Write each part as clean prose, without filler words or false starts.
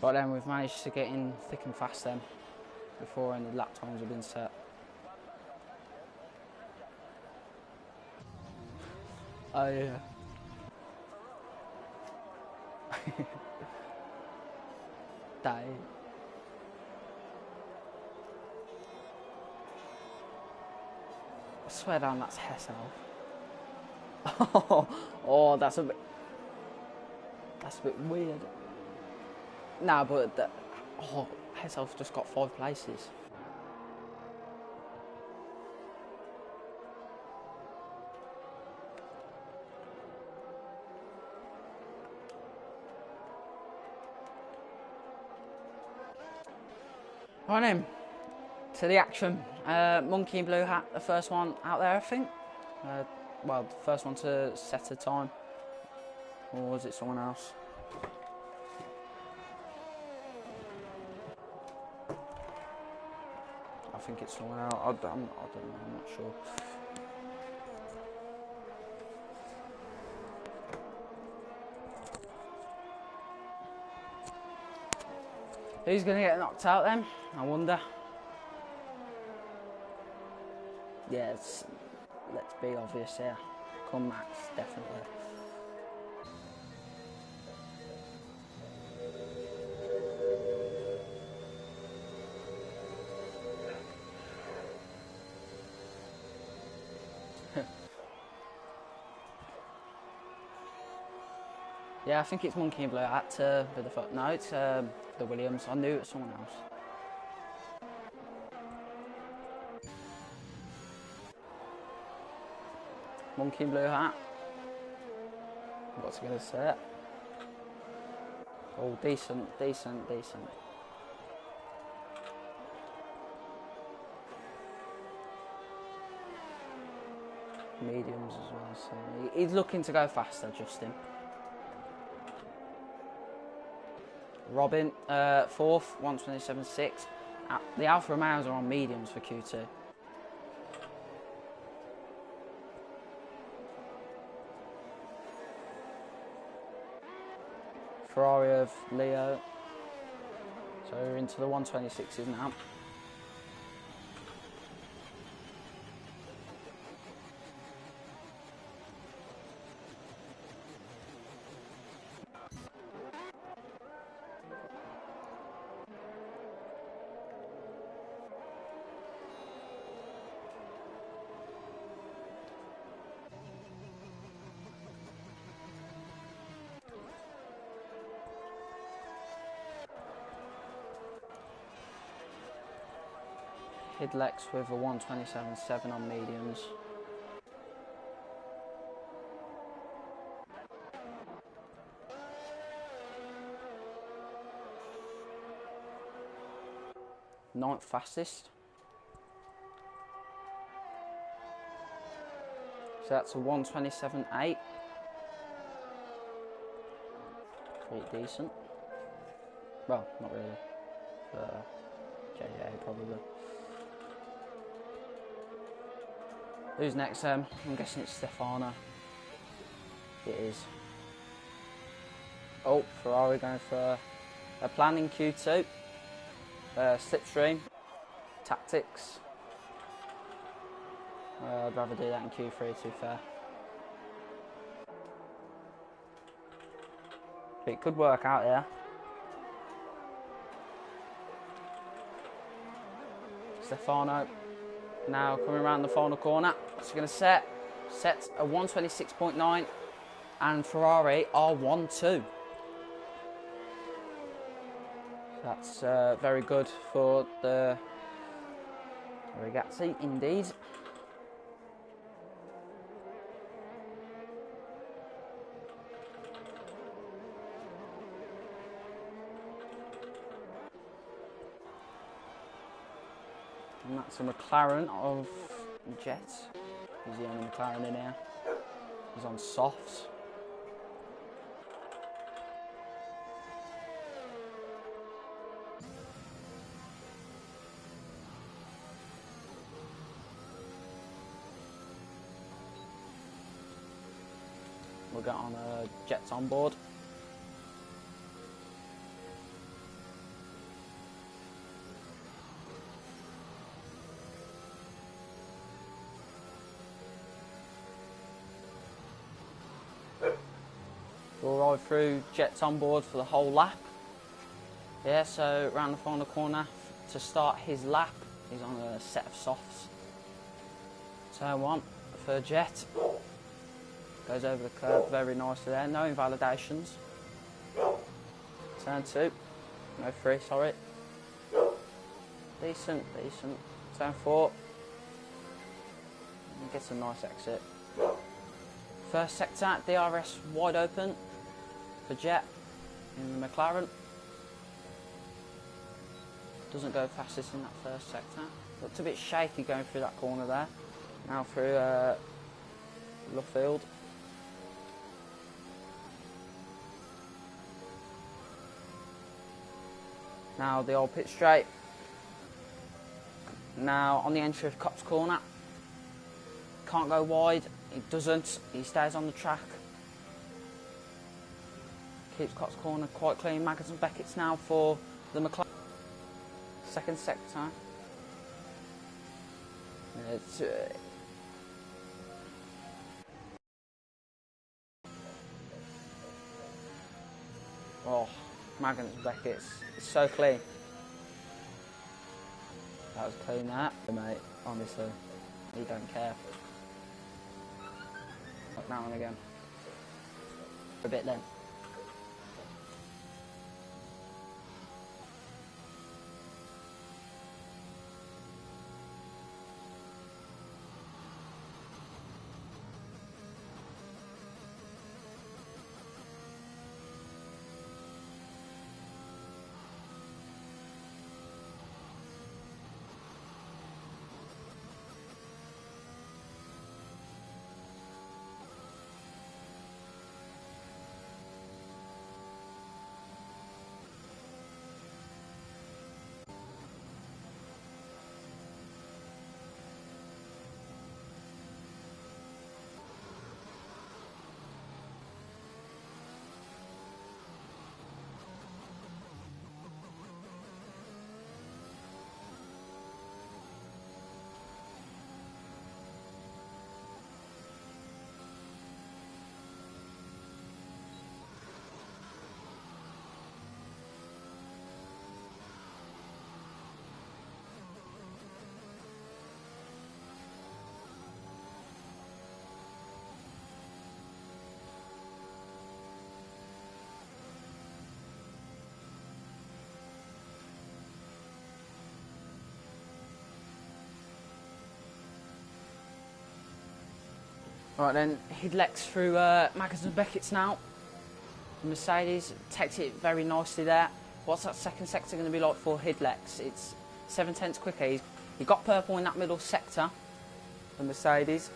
But then we've managed to get in thick and fast then, before any lap times have been set. Oh yeah. That is. I swear down, that's Hessel. Oh, that's a bit weird. Nah, but Hessel's just got 5 places. Right then, to the action. Monkey in blue hat, the first one out there, I think. Well, the first one to set a time. Or was it someone else? I think it's someone else. I don't know, I'm not sure. Who's going to get knocked out then? I wonder. Yeah, let's be obvious here. Come Max, definitely. Yeah, I think it's Monkey in blue hat to be the first. No, it's the Williams. I knew it was someone else. Monkey in blue hat. What's he going to say? Oh, decent. Mediums as well, so he's looking to go faster, Justin. Robin, 4th, 1:27.6. The Alfa Romeos are on mediums for Q2. Ferrari of Leo. So we're into the 1:26s now. Lex with a 1:27.7 on mediums. Ninth fastest. So that's a 1:27.8. Pretty decent. Well, not really. JJ probably. Who's next? I'm guessing it's Stefano. It is. Oh, Ferrari going for a plan in Q2. Slipstream. Tactics. I'd rather do that in Q3, to be fair. But it could work out, yeah. Stefano now coming around the final corner. What's he going to set? Set a 1:26.9 and Ferrari are 1:2. That's very good for the Ragazzi, indeed. And that's a McLaren of Jets. He's the only McLaren in here. He's on softs. We'll get on Jets on board. drive through, Jet's on board for the whole lap. Yeah, so round the final corner to start his lap, he's on a set of softs. Turn 1 for Jet. Goes over the curb very nicely there, no invalidations. Turn 2, no 3, sorry. Decent. Turn 4. Gets a nice exit. First sector, DRS wide open for Jet in the McLaren. Doesn't go fastest in that first sector. Looked a bit shaky going through that corner there. Now through Luffield. Now the old pit straight. Now on the entry of Copse Corner. Can't go wide, he doesn't, he stays on the track. Keeps Copse Corner quite clean. Maggotts and Beckett's now for the McLaren. Second sector. It's, oh, Maggotts and Beckett's, it's so clean. That was clean, that. Mate, honestly, he don't care. Now and again. For a bit then. Right then, Hidlex through Maggotts and Beckett's now. Mercedes takes it very nicely there. What's that second sector going to be like for Hidlex? It's 7/10 quicker. He got purple in that middle sector for Mercedes.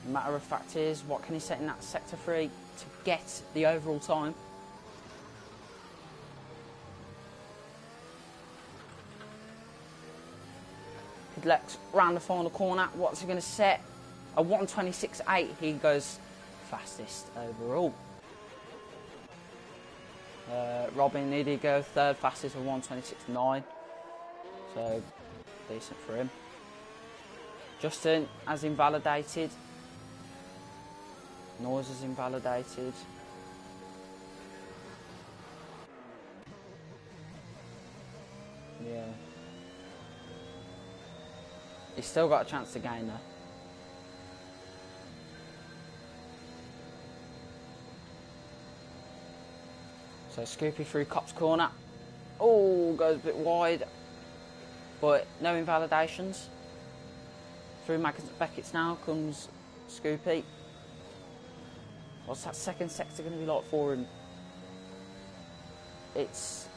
Matter of fact is, what can he set in that sector 3 to get the overall time? Hidlex round the final corner. What's he going to set? A 1:26.8. He goes fastest overall. Robin needed to go third fastest with 1:26.9. So decent for him. Justin has invalidated. Noise is invalidated. Yeah. He's still got a chance to gain though. So Scoopy through Copse Corner. Oh, goes a bit wide. But no invalidations. Through Maggotts and Beckett's now comes Scoopy. What's that second sector going to be like for him? It's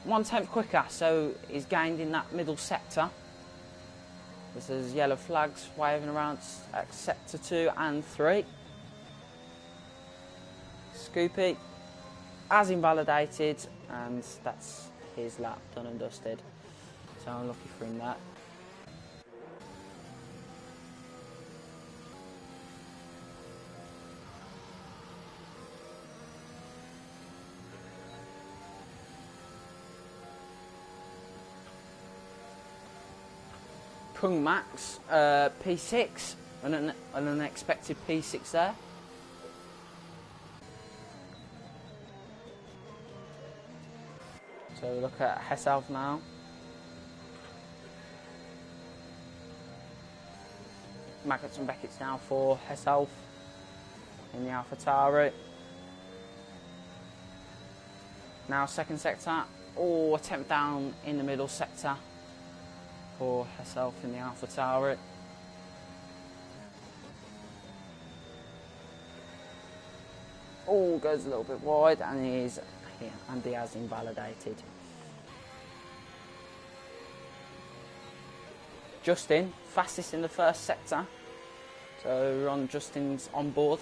1/10 quicker, so he's gained in that middle sector. There's yellow flags waving around at sector 2 and 3. Scoopy has invalidated, and that's his lap done and dusted. So I'm lucky for him that. Kung Max, P6, An unexpected P6 there. So look at Hesself now. Maggots and Beckett's now for Hesself in the AlphaTauri. Now second sector. Oh, attempt down in the middle sector for Hesself in the AlphaTauri. Oh, goes a little bit wide and he has invalidated. Justin, fastest in the first sector. So Justin's on board.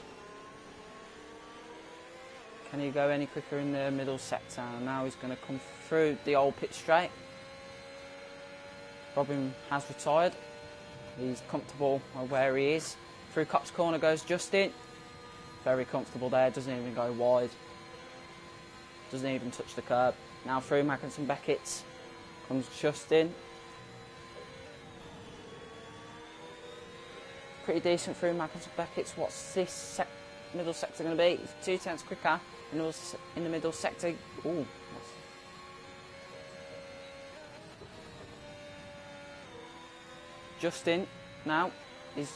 Can he go any quicker in the middle sector? Now he's going to come through the old pit straight. Robin has retired. He's comfortable where he is. Through Copse corner goes Justin. Very comfortable there, doesn't even go wide. Doesn't even touch the curb. Now through Maggots and Beckett's comes Justin. Pretty decent through Maggots and Beckett's. What's this middle sector going to be? It's 2 tenths quicker in the middle sector. Ooh. Justin now is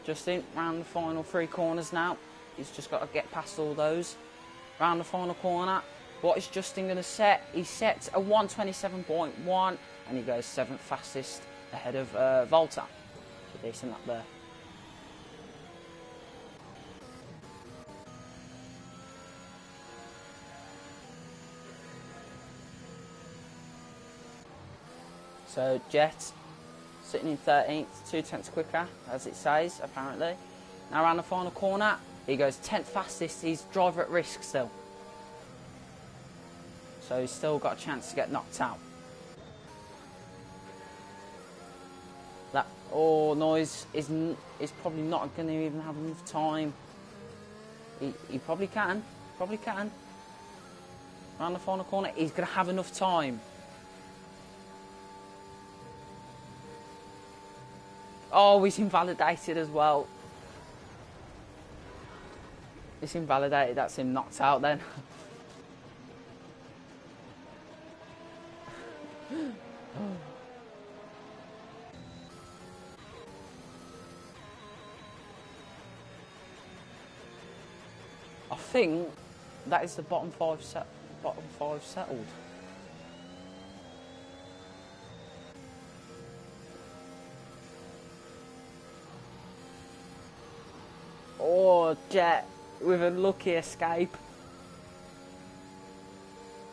Justin round the final 3 corners now. He's just got to get past all those. Round the final corner. What is Justin going to set? He sets a 1:27.1 and he goes 7th fastest ahead of Volta. So decent up there. So Jet sitting in 13th, 2 tenths quicker, as it says, apparently. Now around the final corner, he goes 10th fastest. He's driver at risk still. So he's still got a chance to get knocked out. That noise is probably not going to even have enough time. He probably can. Around the final corner, he's going to have enough time. Oh, he's invalidated as well. It's invalidated, that's him knocked out then. I think that is the bottom five settled. Oh, Jet with a lucky escape.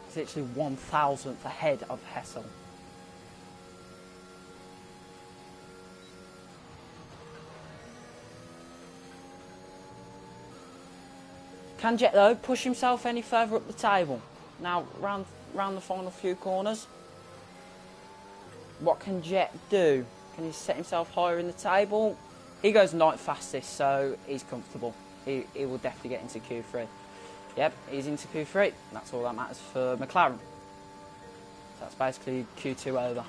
It's literally 1,000th ahead of Hessel. Can Jet though push himself any further up the table? Now round the final few corners. What can Jet do? Can he set himself higher in the table? He goes 9th fastest, so he's comfortable. He will definitely get into Q3. Yep, he's into Q3. That's all that matters for McLaren. So that's basically Q2 over.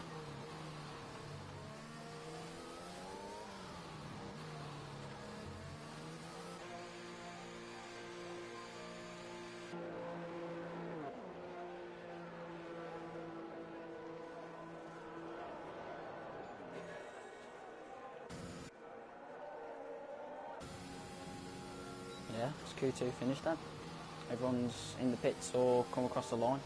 Yeah, it's Q2 finished then. Everyone's in the pits or come across the line.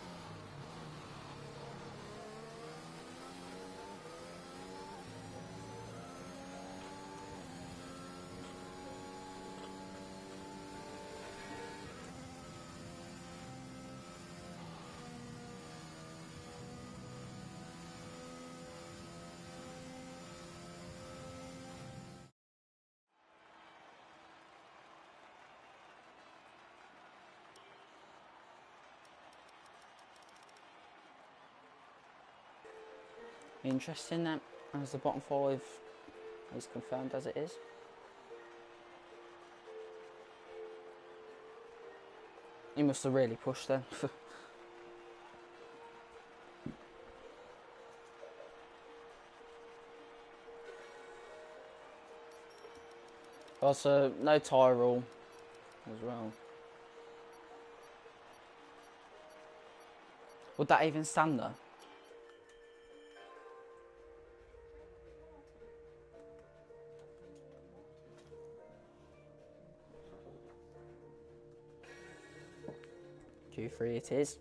Interesting then, as the bottom 5 is confirmed as it is. He must have really pushed then. Also, no tyre rule as well. Would that even stand though? Q3 it is.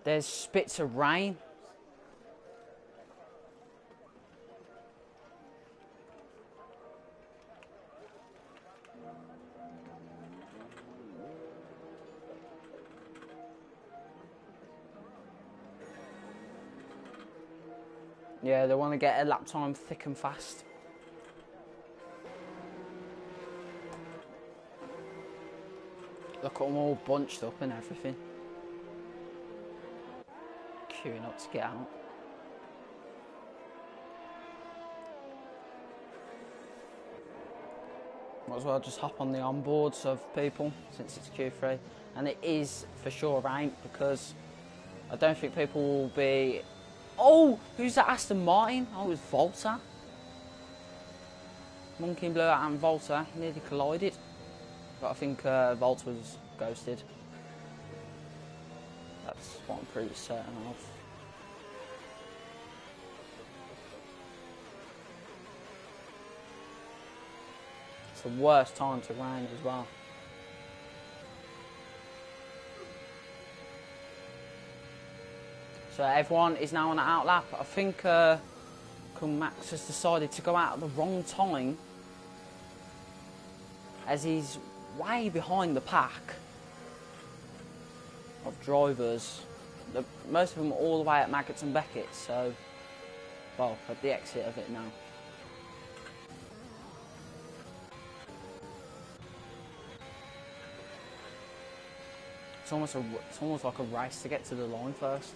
There's spits of rain. Yeah, they want to get a lap time thick and fast. Look at them all bunched up and everything. Queuing up to get out. Might as well just hop on the onboards of people since it's Q3. And it is for sure rain because I don't think people will be... Oh, who's that Aston Martin? Oh, it was Volta. Monkey Blue and Volta nearly collided. But I think Volta was ghosted. That's what I'm pretty certain of. It's the worst time to rain as well. So everyone is now on an out lap. I think Max has decided to go out at the wrong time as he's way behind the pack of drivers. Most of them are all the way at Maggots and Beckett, so, well, at the exit of it now. It's almost like a race to get to the line first.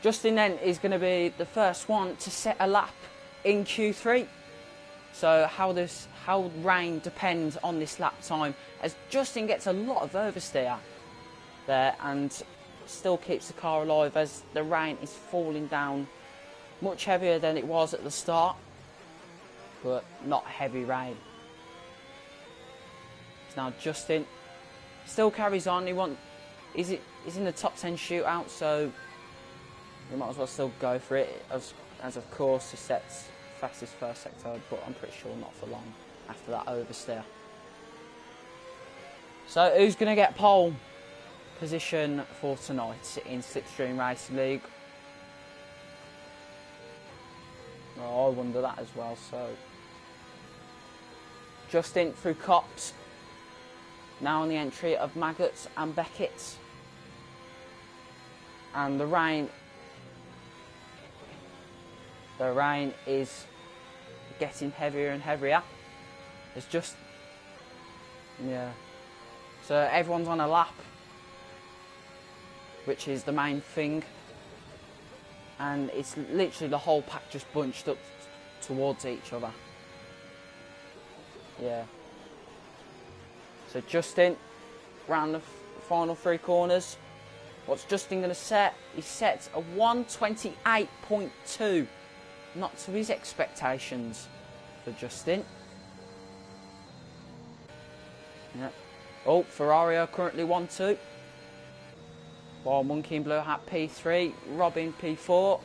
Justin then is going to be the first one to set a lap in Q3. So how rain depends on this lap time, as Justin gets a lot of oversteer there and still keeps the car alive as the rain is falling down much heavier than it was at the start, but not heavy rain. So now Justin still carries on. He's in the top 10 shootout, so we might as well still go for it, as of course he sets fastest first sector, but I'm pretty sure not for long after that oversteer. So who's going to get pole position for tonight in Slipstream Racing League? Oh, I wonder that as well. So Justin through Cops, now on the entry of Maggots and Beckett, and the rain is getting heavier and heavier. It's just, yeah. So everyone's on a lap, which is the main thing. And it's literally the whole pack just bunched up towards each other. Yeah. So Justin, round the final three corners. What's Justin going to set? He sets a 1:28.2. Not to his expectations for Justin. Yeah. Oh, Ferrari are currently 1-2. While Monkey in Blue Hat P3, Robin P4.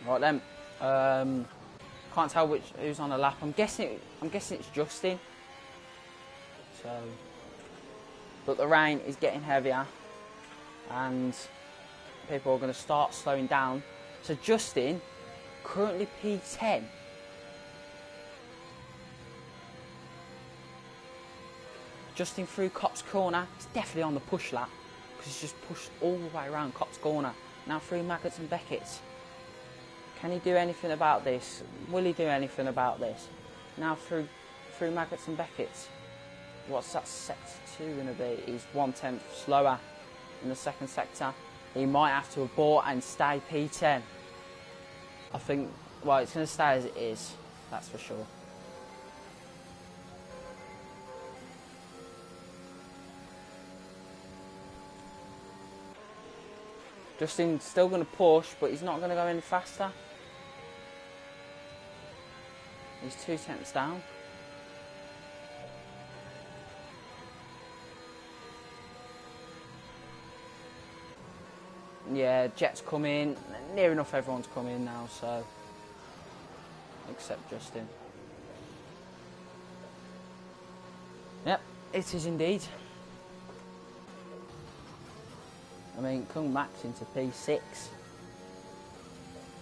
Right then. Can't tell who's on a lap. I'm guessing it's Justin. So, but the rain is getting heavier, and people are going to start slowing down. So Justin, currently P10. Justin through Cops Corner. He's definitely on the push lap because he's just pushed all the way around Cops Corner. Now through Maggots and Beckett. Can he do anything about this? Will he do anything about this? Now through Maggots and Beckett's, what's that sector 2 going to be? He's 1/10 slower in the second sector. He might have to abort and stay P10. I think, well, it's going to stay as it is, that's for sure. Justin's still going to push, but he's not going to go any faster. He's 2/10 down. Yeah, Jet's come in. Near enough everyone's come in now, so... except Justin. Yep, it is indeed. I mean, Kung Max into P6.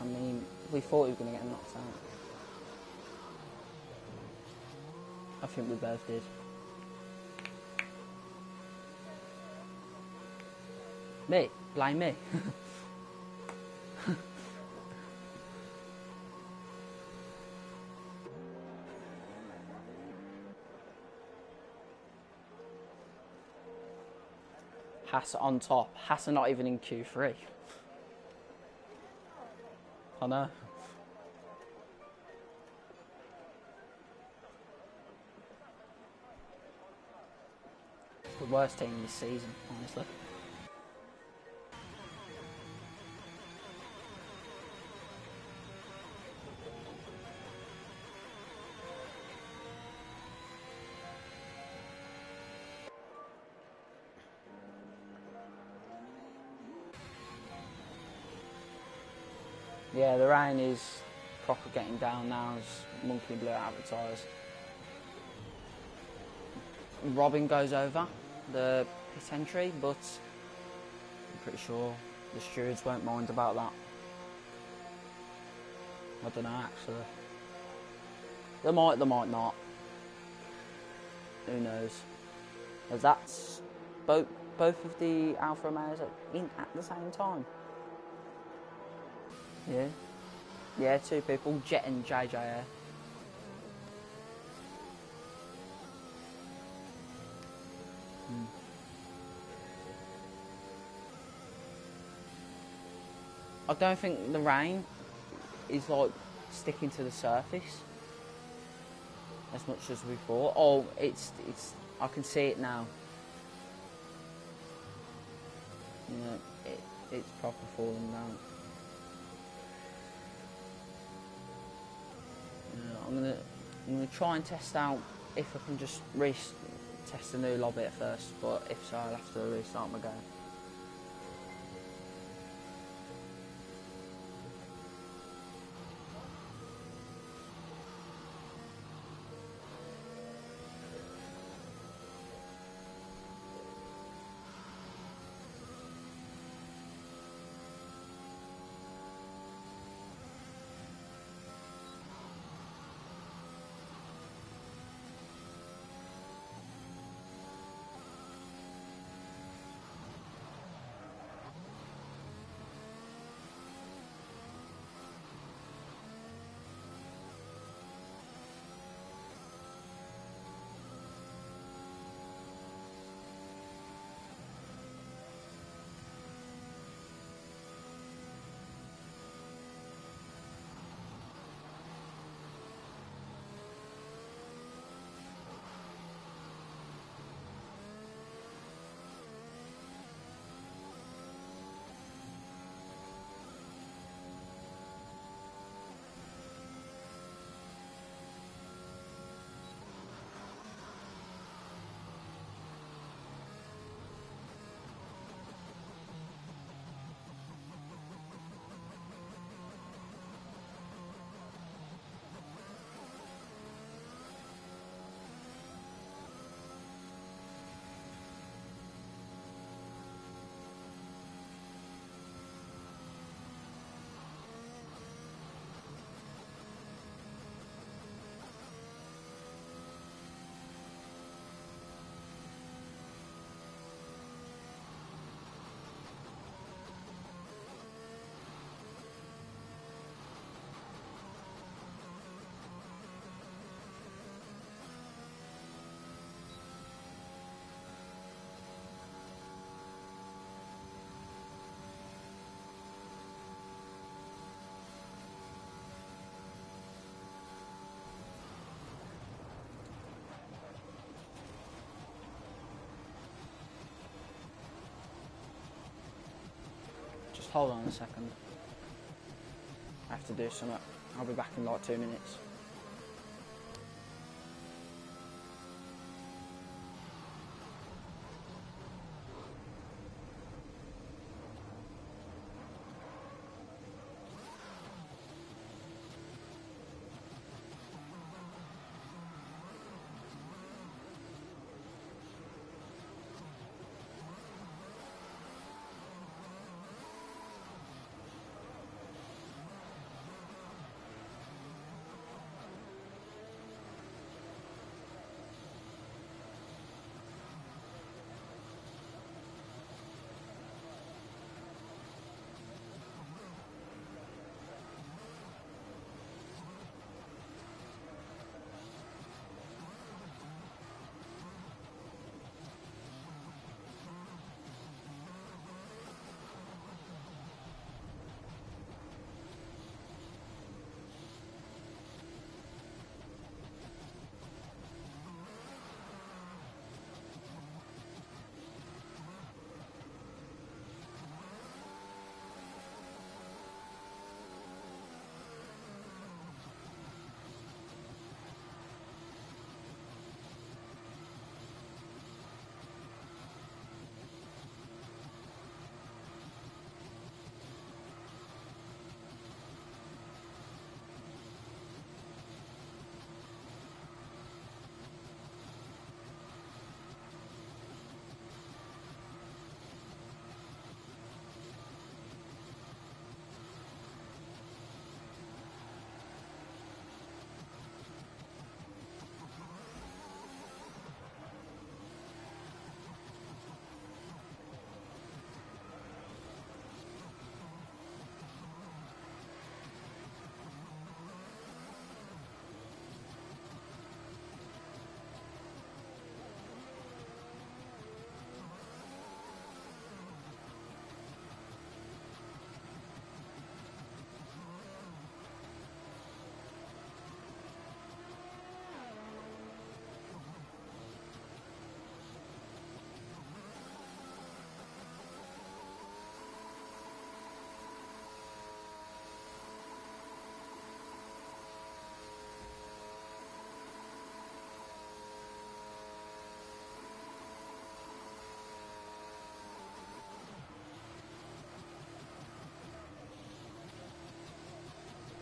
I mean, we thought he was going to get knocked out. I think we both did. Me? Blame me. Haas on top. Haas are not even in Q3. I know. The worst team this season, honestly. Yeah, the rain is proper getting down now as Monkey Blue advertised. Robin goes over the pit entry, but I'm pretty sure the stewards won't mind about that. I don't know, actually. They might not. Who knows? As that's both of the Alfa Romeos are in at the same time. Yeah. Yeah, 2 people, Jet and JJA. I don't think the rain is like sticking to the surface as much as we thought. Oh, it's I can see it now. You know, it's proper falling down. I'm gonna try and test out if I can just test a new lobby at first, but if so, I'll have to restart my game. hold on a second. I have to do something. I'll be back in like 2 minutes.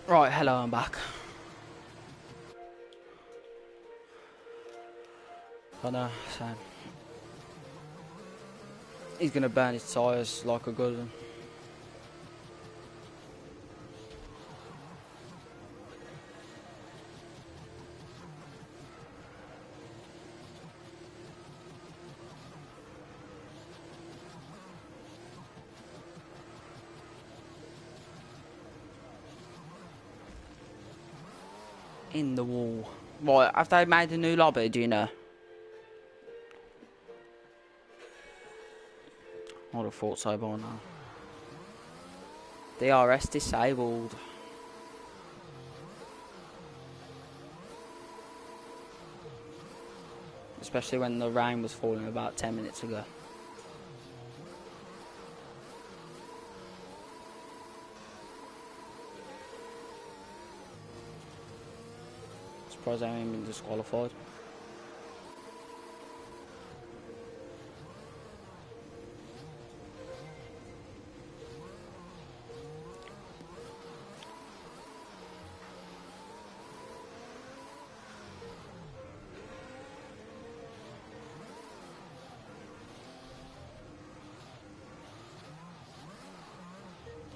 Right, hello, I'm back. I know, so he's gonna burn his tyres like a good one. In the wall. Right, have they made a new lobby, do you know? I would have thought so by now. DRS disabled. Especially when the rain was falling about 10 minutes ago. Surprised I haven't been disqualified.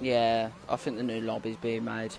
Yeah, I think the new lobby's being made.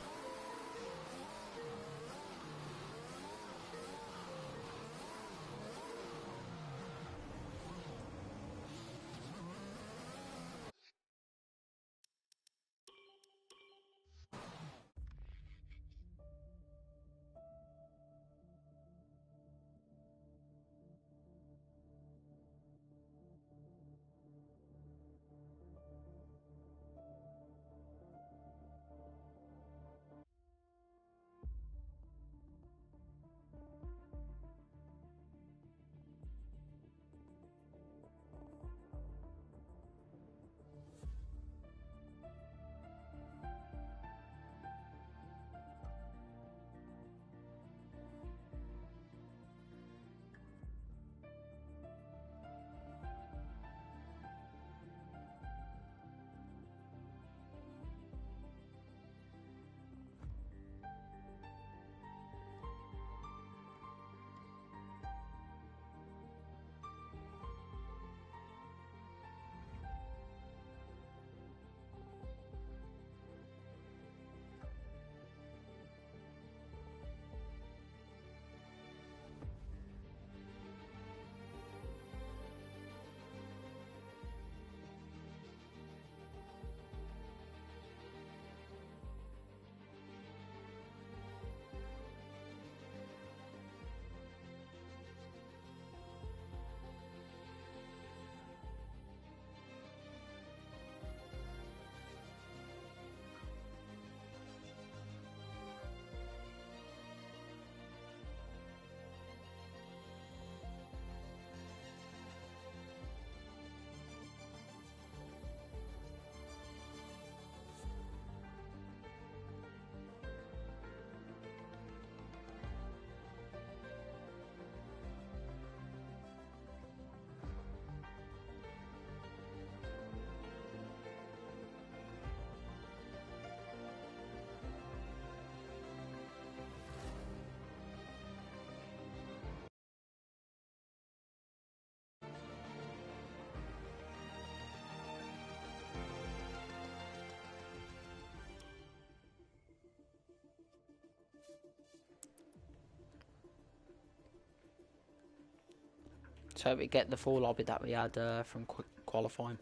hope we get the full lobby that we had from qualifying.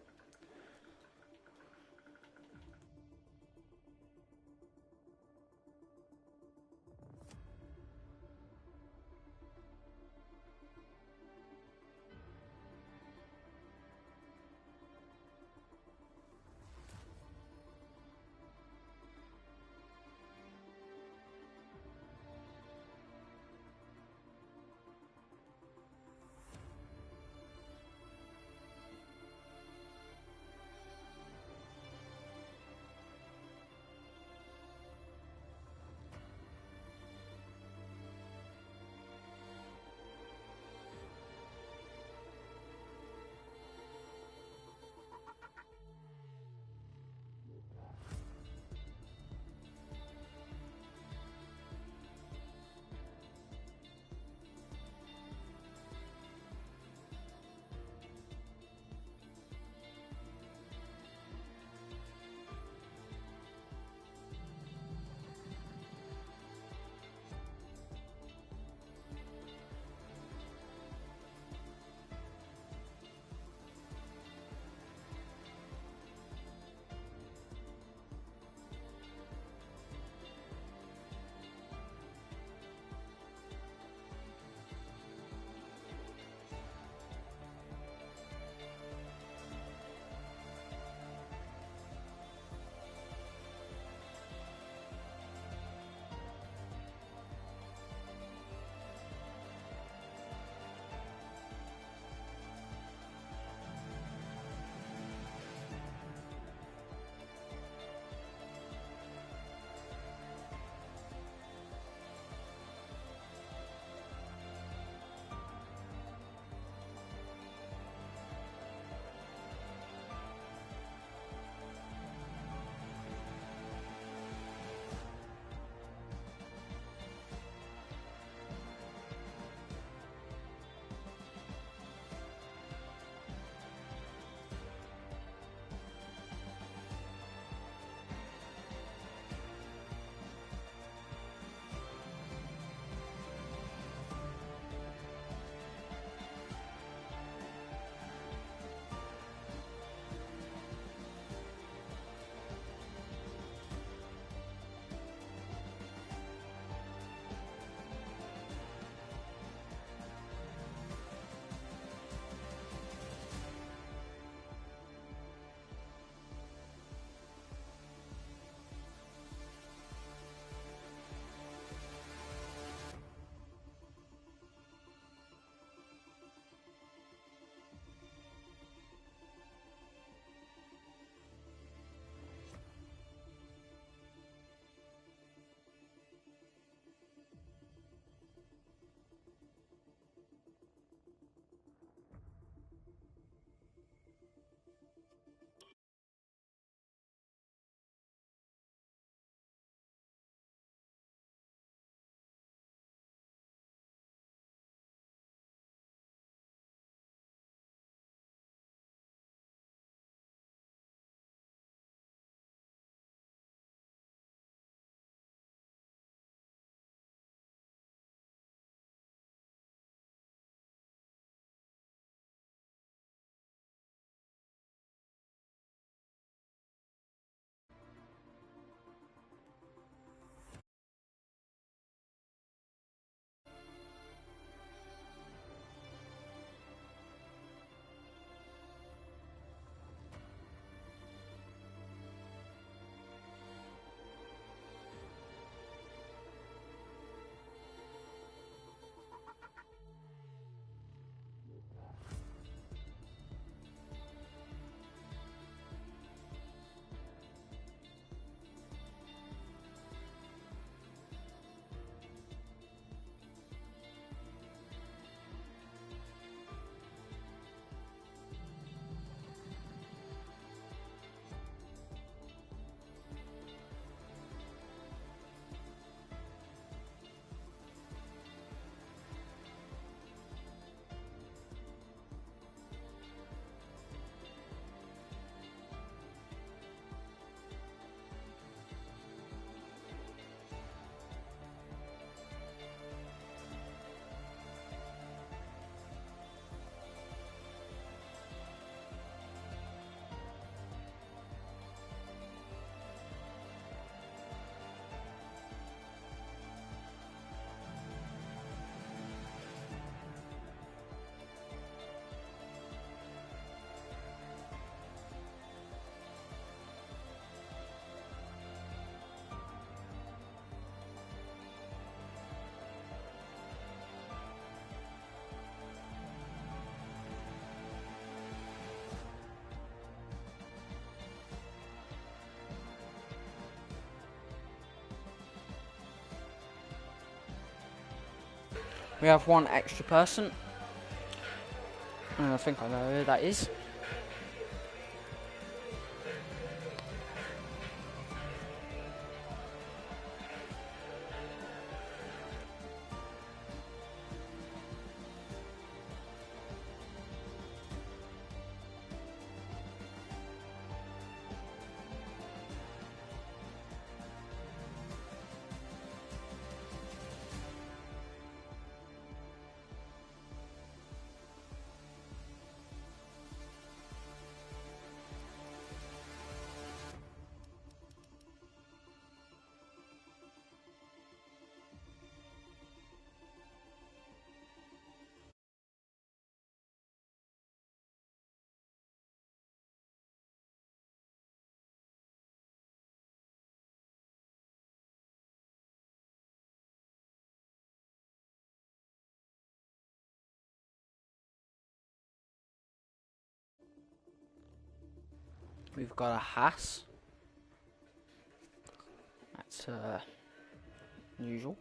We have one extra person. I think I know who that is. We've got a Haas. That's unusual.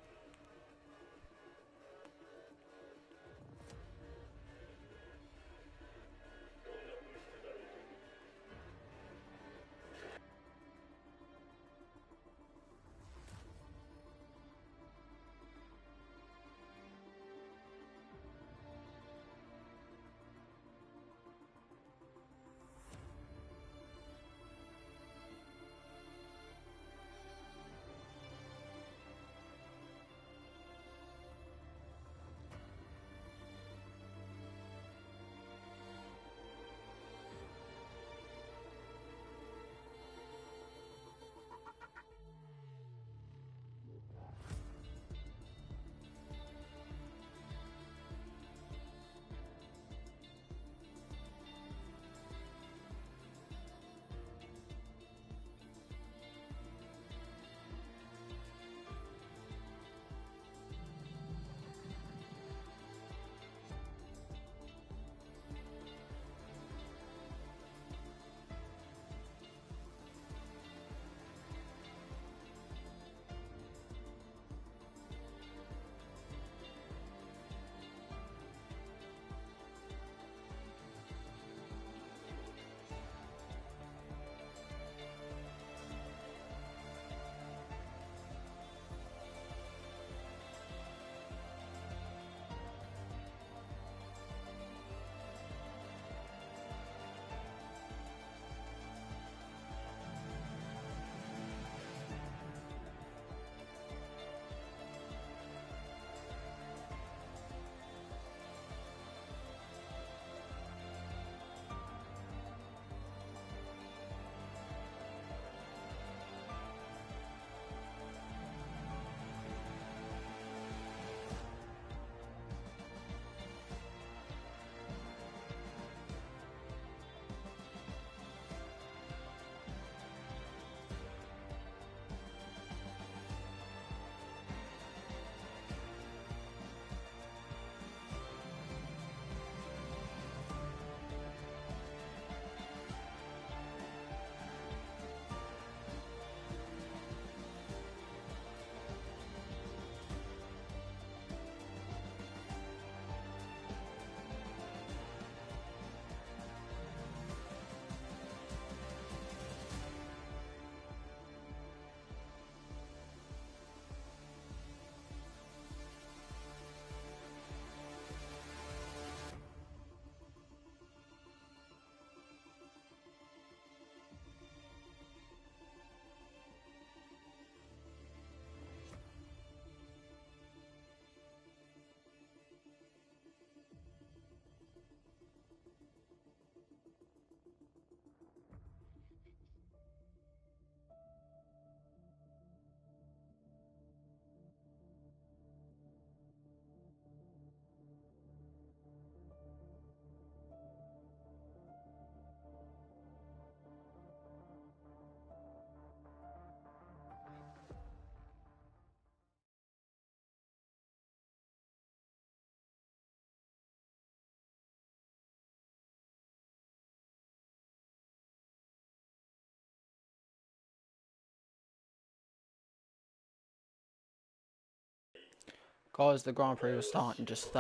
Guys, the Grand Prix will start in just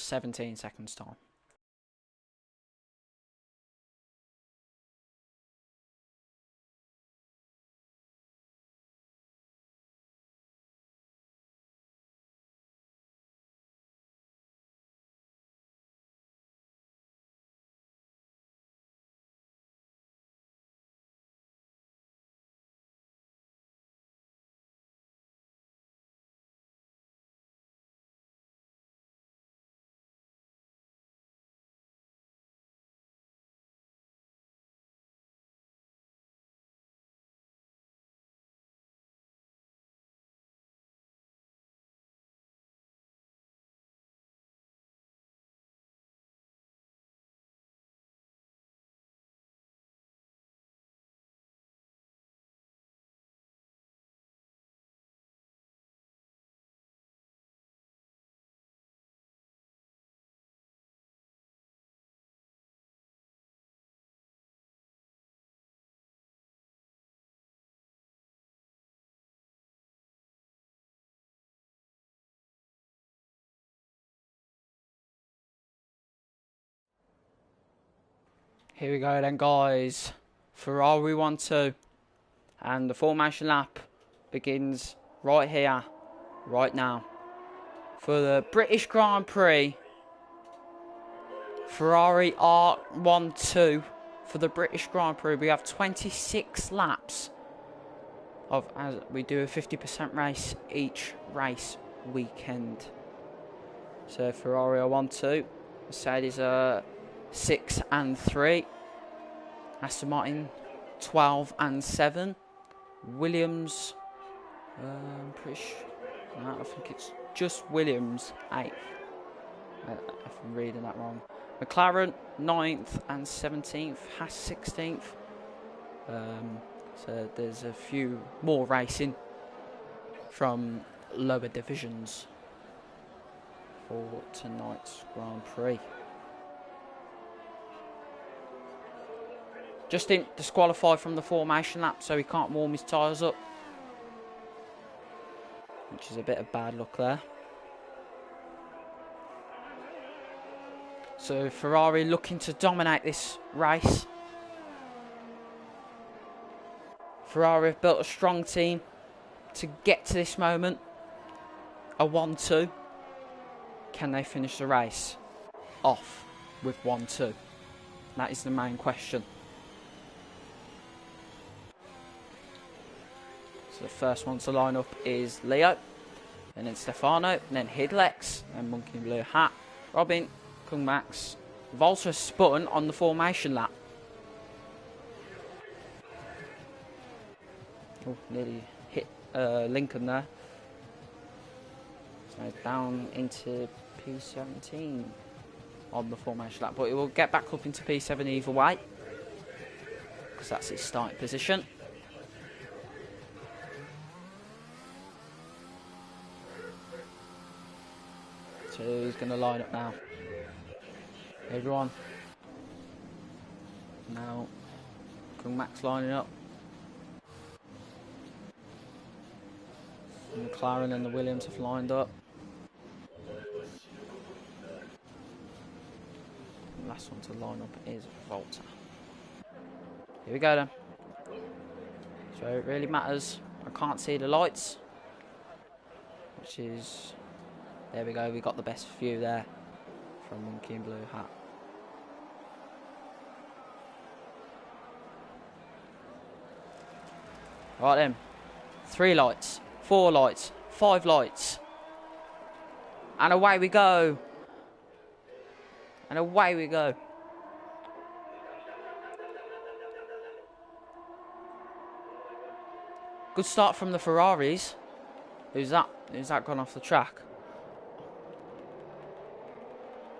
17 seconds time. Here we go then, guys. Ferrari 1-2. And the formation lap begins right here, right now. For the British Grand Prix, Ferrari R12. For the British Grand Prix, we have 26 laps. As we do a 50% race each race weekend. So Ferrari are 1-2. Mercedes are 6 and 3. Aston Martin 12 and 7. Williams, I think it's just Williams 8th. If I'm reading that wrong. McLaren 9th and 17th. Haas 16th. So there's a few more racing from lower divisions for tonight's Grand Prix. Justin disqualified from the formation lap, so he can't warm his tyres up, which is a bit of bad luck there. So Ferrari looking to dominate this race. Ferrari have built a strong team to get to this moment. A 1-2. Can they finish the race off with 1-2? That is the main question. So the first one to line up is Leo, and then Stefano, and then Hidlex, and Monkey in Blue Hat, Robin, Kung Max. Volta spun on the formation lap. Oh, nearly hit Lincoln there. So down into P17 on the formation lap, but it will get back up into P7 either way, because that's its starting position. So he's going to line up now. Everyone. Now, Kung Max lining up. The McLaren and the Williams have lined up. The last one to line up is Volta. Here we go then. So it really matters. I can't see the lights, which is... There we go, we got the best view there from Monkey in Blue Hat. Right then, 3 lights, 4 lights, 5 lights. And away we go. And away we go. Good start from the Ferraris. Who's that? Who's that gone off the track?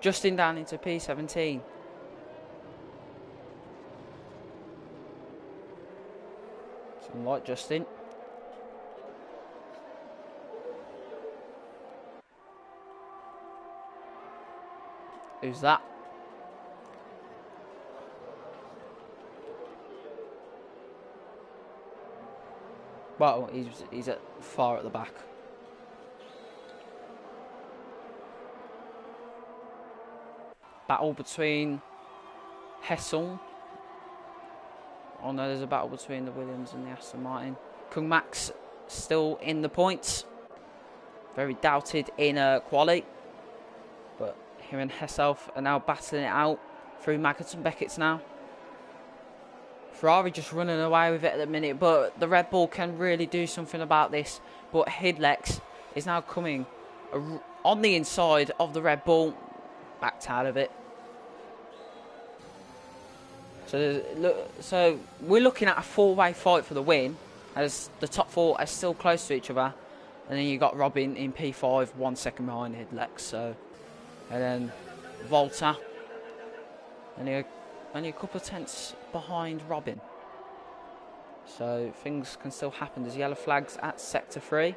Justin down into P17. Some light, Justin. Who's that? Well, he's far at the back. battle between Hessel. Oh no, there's a battle between the Williams and the Aston Martin. Kung Max still in the points. Very doubted in quali. But him and Hessel are now battling it out through Maggots and Beckett's now. Ferrari just running away with it at the minute, but the Red Bull can really do something about this. But Hidlex is now coming on the inside of the Red Bull, backed out of it. So we're looking at a four-way fight for the win, as the top four are still close to each other. And then you got Robin in P5, 1 second behind Hidlex. So, and then Volta, only a couple of tenths behind Robin. So things can still happen. There's yellow flags at sector 3.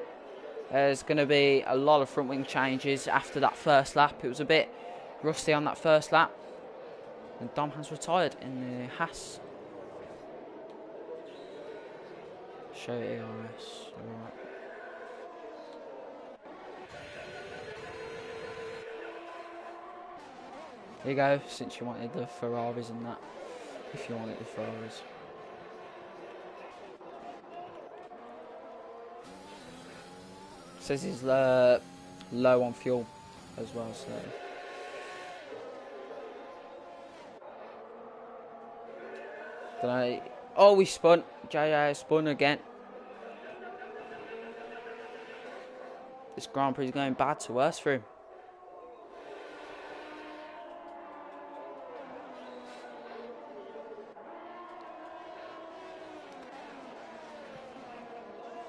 There's going to be a lot of front wing changes after that first lap. It was a bit rusty on that first lap. And Dom has retired in the Haas. Show ERS. Alright. Here you go, since you wanted the Ferraris and that. If you wanted the Ferraris. Says he's low on fuel as well, so. Don't know. Oh, we spun. JA spun again. This Grand Prix is going bad to worse for him.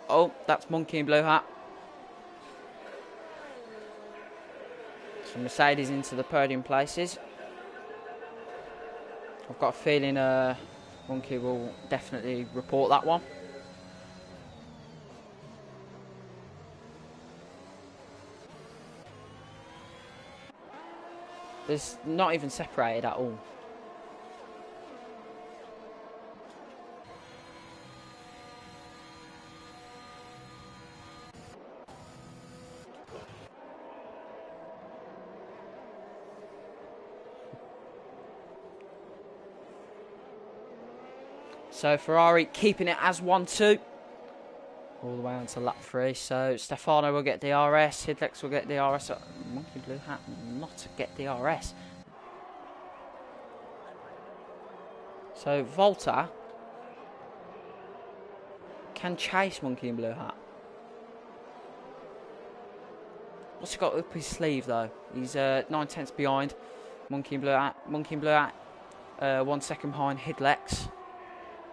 Oh, that's Monkey in blue hat. So Mercedes into the podium places. I've got a feeling Monkey will definitely report that one. There's not even separated at all. So Ferrari keeping it as 1-2 all the way on to lap 3. So Stefano will get DRS, Hidlex will get DRS. Monkey blue hat not get DRS. So Volta can chase Monkey in blue hat. What's he got up his sleeve though? He's 9 tenths behind Monkey in blue hat. Monkey in blue hat 1 second behind Hidlex.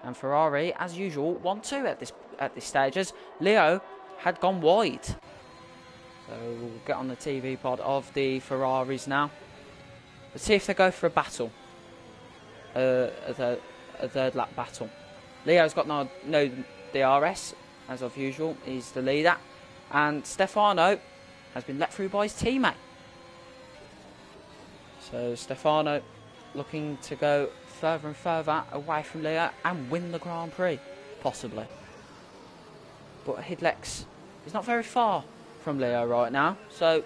And Ferrari, as usual, 1-2 at this stage, as Leo had gone wide. So we'll get on the TV pod of the Ferraris now. Let's see if they go for a battle. A third lap battle. Leo's got no DRS, as of usual. He's the leader. And Stefano has been let through by his teammate. So Stefano looking to go further and further away from Leo and win the Grand Prix, possibly. But Hidlex is not very far from Leo right now, so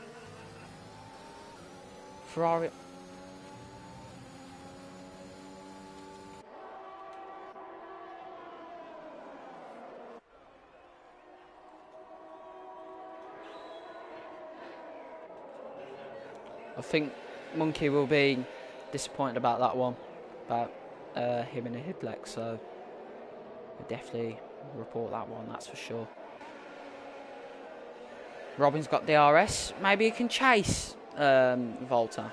Ferrari. I think Monkey will be disappointed about that one. About him and a Hidlex, so we'll definitely report that one, that's for sure. Robin's got DRS, maybe he can chase Volta.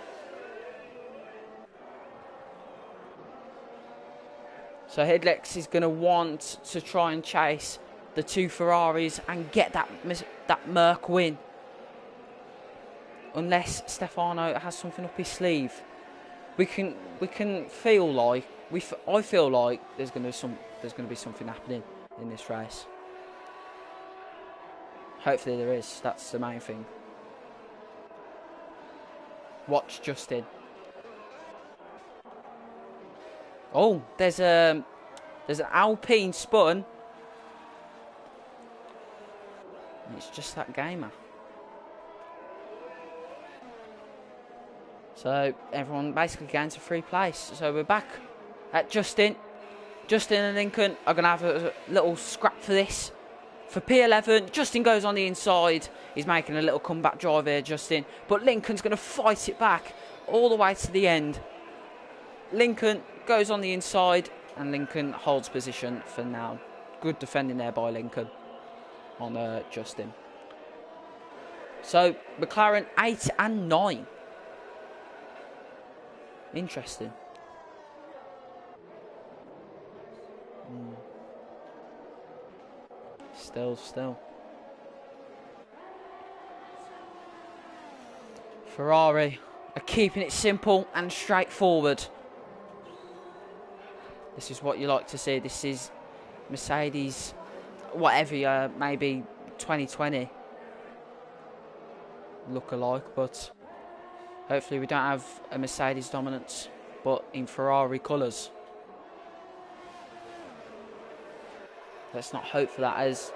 So Hidlex is going to want to try and chase the two Ferraris and get that Merc win. Unless Stefano has something up his sleeve. We can feel like I feel like there's going to be something happening in this race. Hopefully there is. That's the main thing. Watch Justin. Oh, there's an Alpine spun. And it's just that gamer. So everyone basically gains a free place. So we're back at Justin. Justin and Lincoln are going to have a little scrap for this. For P11, Justin goes on the inside. He's making a little comeback drive here, Justin. But Lincoln's going to fight it back all the way to the end. Lincoln goes on the inside, and Lincoln holds position for now. Good defending there by Lincoln on Justin. So McLaren 8 and 9. Interesting. Still. Ferrari are keeping it simple and straightforward. This is what you like to see. This is Mercedes, whatever year, maybe 2020 look alike, but hopefully we don't have a Mercedes dominance, but in Ferrari colours. Let's not hope for that, as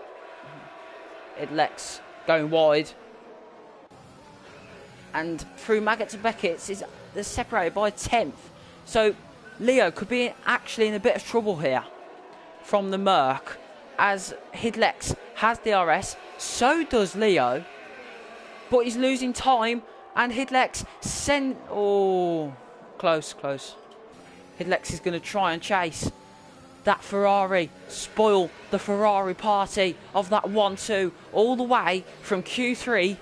Lex going wide. And through Maggott to Beckett, they're separated by a tenth. So Leo could be actually in a bit of trouble here from the Merc, as Hidlex has DRS. So does Leo. But he's losing time, and Hidlex close. Hidlex is going to try and chase that Ferrari, spoil the Ferrari party of that 1-2 all the way from Q3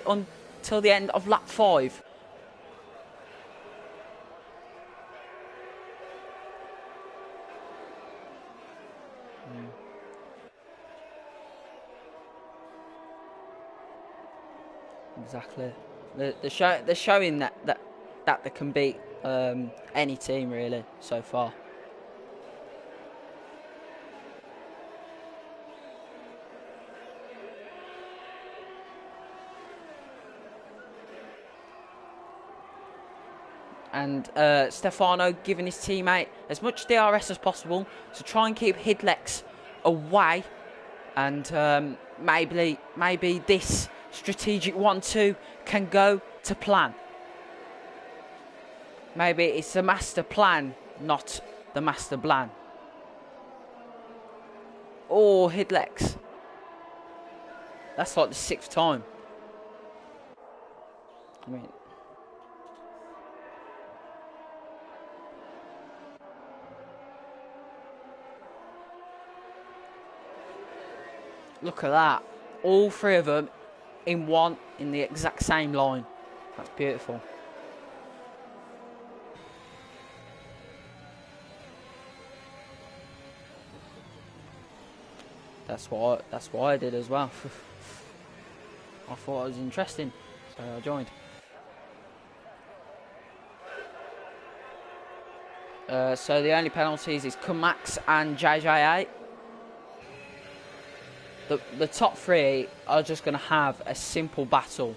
until the end of lap 5. Exactly. They're showing that they can beat any team really so far. And Stefano giving his teammate as much DRS as possible to try and keep Hidlex away. And maybe this strategic 1-2 can go to plan. Maybe it's the master plan, not the master plan. Oh, Hidlex. That's like the 6th time. I mean, look at that. All 3 of them in the exact same line. That's beautiful. That's why I did as well. I thought it was interesting, so I joined. So the only penalties is Kumax and JJ8. The top 3 are just going to have a simple battle.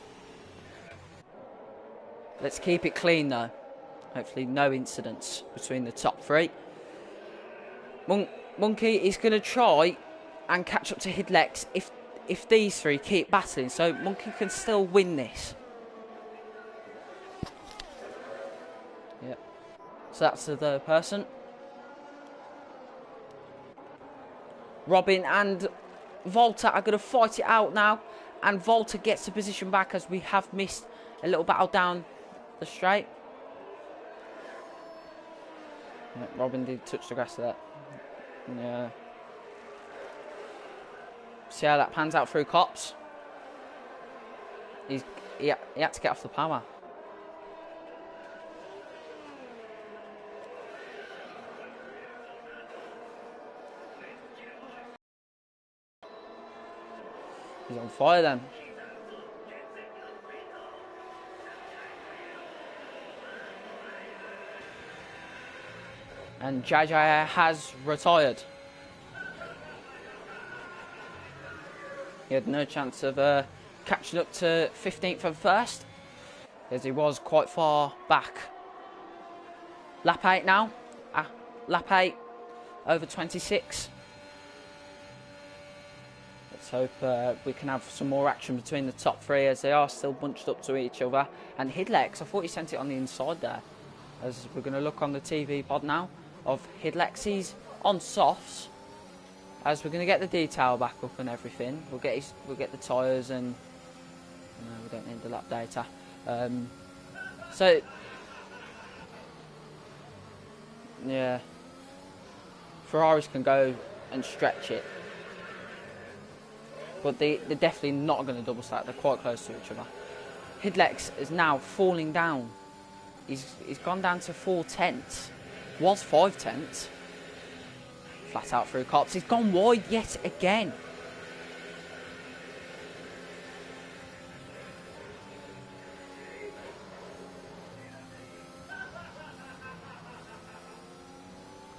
Let's keep it clean though. Hopefully no incidents between the top 3. Monkey is going to try and catch up to Hidlex if these 3 keep battling. So Monkey can still win this. Yep. So that's the 3rd person. Robin and Volta are going to fight it out now, and Volta gets the position back as we have missed a little battle down the straight. Yeah, Robin did touch the grass of that. Yeah. See how that pans out through cops. He had to get off the power. He's on fire then. And JJ has retired. He had no chance of catching up to 15th and 1st, as he was quite far back. Lap 8 now. Lap 8 over 26. Let's hope we can have some more action between the top three, as they are still bunched up to each other. And Hidlex, I thought he sent it on the inside there. As we're going to look on the TV pod now of Hidlex. He's on softs. As we're going to get the detail back up and everything. We'll get the tyres and... No, we don't need the lap data. So... Yeah. Ferraris can go and stretch it. But they're definitely not going to double stack. They're quite close to each other. Hidlex is now falling down. He's gone down to 4/10. Was 5/10. Flat out through cops. He's gone wide yet again.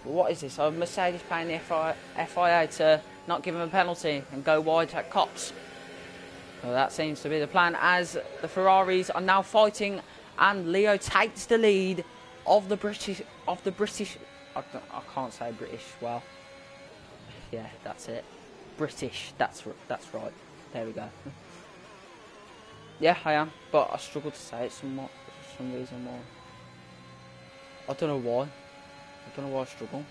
But what is this? Mercedes paying the FIA to not give him a penalty and go wide at cops. Well, that seems to be the plan, as the Ferraris are now fighting, and Leo takes the lead of the British. I can't say British well. Yeah, that's it. British. That's right. There we go. Yeah, I am, but I struggle to say it somewhat for some reason more. I don't know why. I don't know why I struggle.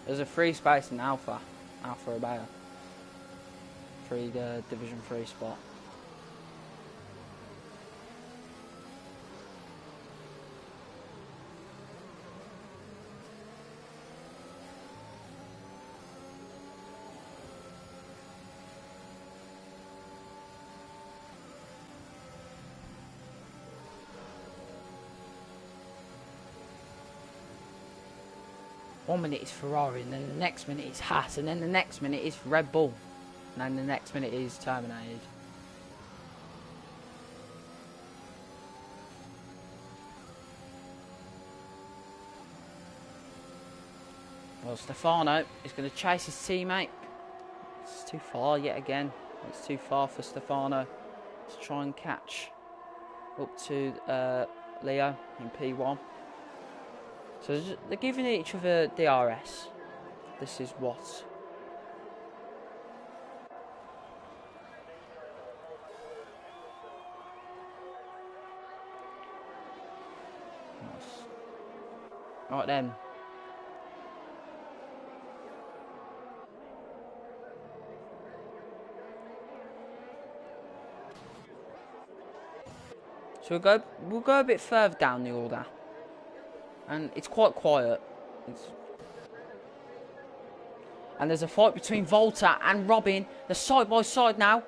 There's a free space in Alpha Romeo. Free Division 3 spot. One minute is Ferrari, and then the next minute is Haas, and then the next minute is Red Bull, and then the next minute is terminated. Well, Stefano is going to chase his teammate. It's too far yet again. It's too far for Stefano to try and catch up to Leo in P1. So they're giving each other DRS. This is what. Nice. Right then. So we'll go a bit further down the order. And it's quite quiet. And there's a fight between Volta and Robin. They're side by side now,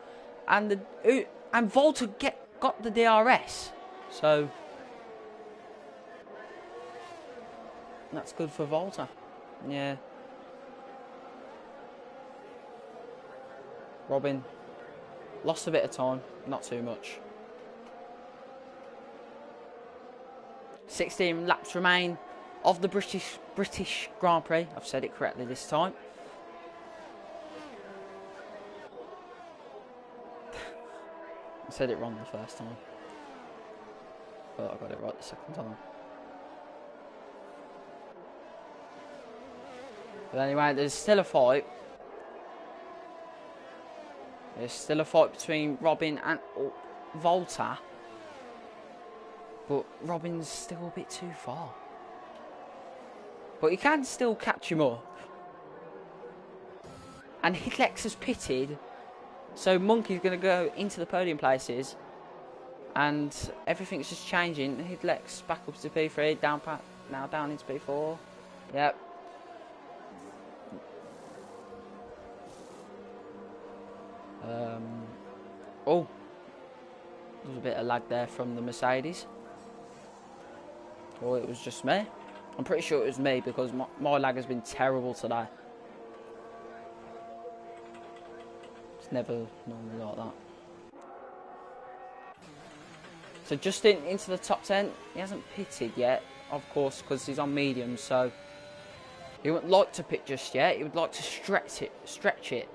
and Volta got the DRS. So that's good for Volta. Yeah. Robin lost a bit of time, not too much. 16 laps remain of the British Grand Prix. I've said it correctly this time. I said it wrong the first time, but I got it right the second time. But anyway, there's still a fight. There's still a fight between Robin and Volta. But Robin's still a bit too far. But he can still catch him up. And Hidlex has pitted. So Monkey's going to go into the podium places. And everything's just changing. Hidlex back up to P3. Now down into P4. Yep. Oh. There's a bit of lag there from the Mercedes. Or it was just me. I'm pretty sure it was me, because my lag has been terrible today. It's never normally like that. So Justin into the top 10. He hasn't pitted yet, of course, because he's on medium, so He wouldn't like to pit just yet. He would like to stretch it.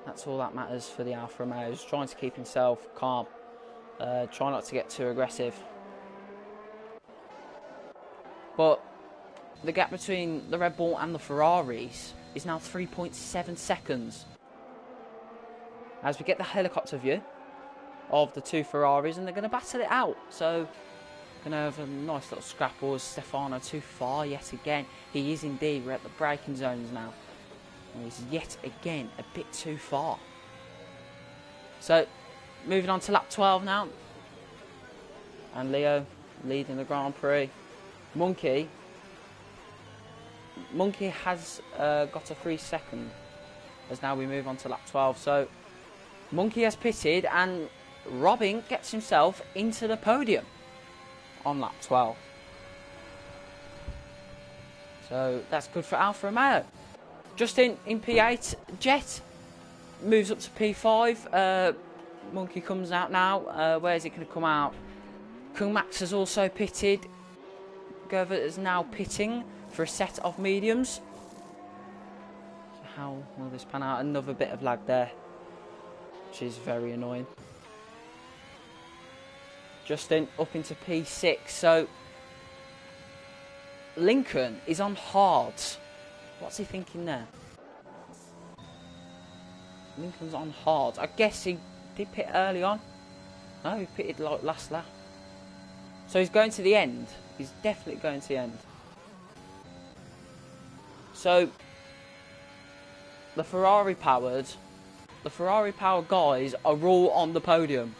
That's all that matters for the Alfa Romeo. He's trying to keep himself calm. Try not to get too aggressive. But the gap between the Red Bull and the Ferraris is now 3.7 seconds. As we get the helicopter view of the two Ferraris, and they're going to battle it out. So, going to have a nice little scrapple as Stefano too far yet again. He is indeed. We're at the braking zones now. And he's yet again a bit too far. So, moving on to lap 12 now. And Leo leading the Grand Prix. Monkey has got a 3 second as now we move on to lap 12. So, Monkey has pitted and Robin gets himself into the podium on lap 12. So, that's good for Alfa Romeo. Justin in P8, Jet moves up to P5. Monkey comes out now. Where's it going to come out? Kung Max has also pitted. Gervert is now pitting for a set of mediums. So how will this pan out? Another bit of lag there, which is very annoying. Justin up into P6. So Lincoln is on hards. What's he thinking there? Lincoln's on hard. I guess he did pit early on. No, he pitted like last lap. So he's going to the end. He's definitely going to the end. So the Ferrari powered guys are all on the podium.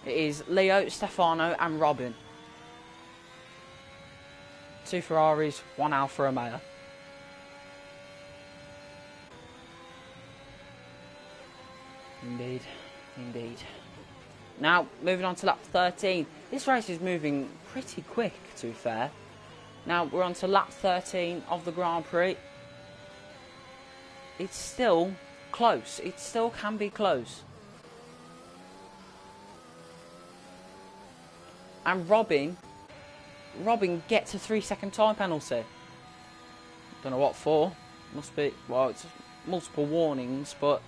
It is Leo, Stefano and Robin. 2 Ferraris, 1 Alfa Romeo. Indeed, indeed. Now, moving on to lap 13. This race is moving pretty quick, to be fair. Now, we're on to lap 13 of the Grand Prix. It's still close. It still can be close. And Robin gets a 3 second time penalty. Don't know what for. Must be, well, it's multiple warnings, but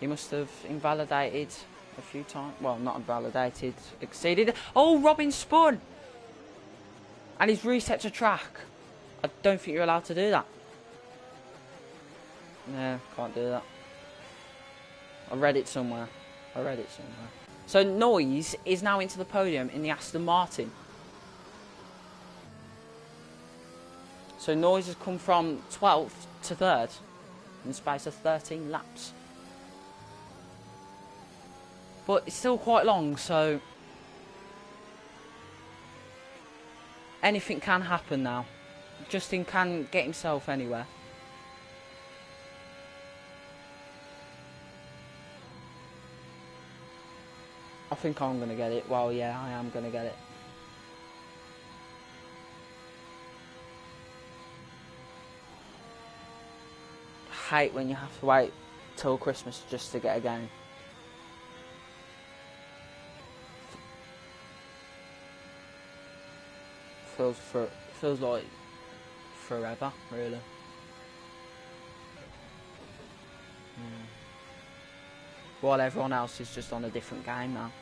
he must have invalidated a few times. Well, not invalidated, exceeded. Oh, Robin spun! And he's reset to track. I don't think you're allowed to do that. No, can't do that. I read it somewhere. So Noyes is now into the podium in the Aston Martin. So Noyes has come from 12th to 3rd in the space of 13 laps. But it's still quite long, so anything can happen now. Justin can get himself anywhere. I think I'm going to get it. Well, yeah, I am going to get it. I hate when you have to wait till Christmas just to get a game. Feels like forever, really. While everyone else is just on a different game now.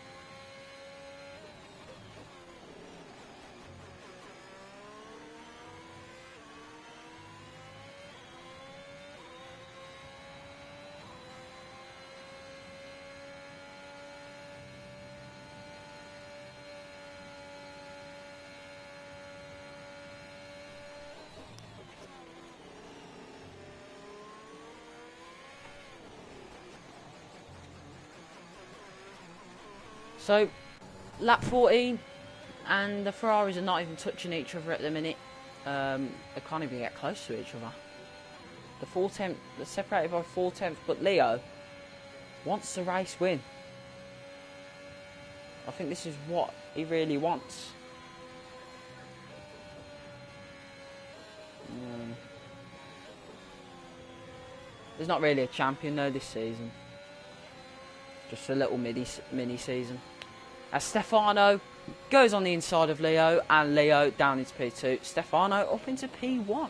So, lap 14, and the Ferraris are not even touching each other at the minute. They can't even get close to each other. The 4/10, they're separated by 4/10, but Leo wants the race win. I think this is what he really wants. There's not really a champion though this season. Just a little mini season. as Stefano goes on the inside of Leo, and Leo down into P2. Stefano up into P1.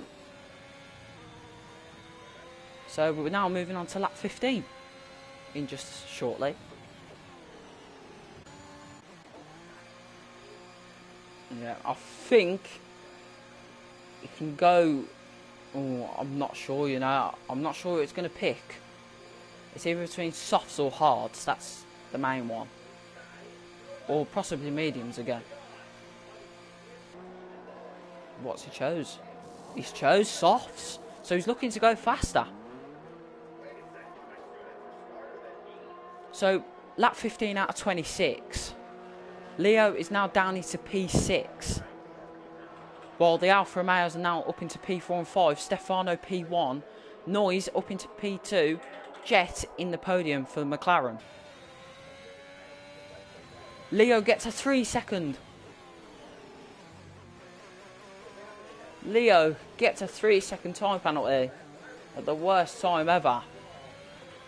So we're now moving on to lap 15 in just shortly. Yeah, I think it can go. Oh, I'm not sure, you know. I'm not sure what it's going to pick. It's either between softs or hards. That's the main one. Or possibly mediums again. What's he chose? He's chose softs. So he's looking to go faster. So lap 15 out of 26. Leo is now down into P6. While the Alfa Romeos are now up into P4 and 5. Stefano P1. Noise up into P2. Jet in the podium for the McLaren. Leo gets a 3-second. Leo gets a 3-second time penalty. At the worst time ever.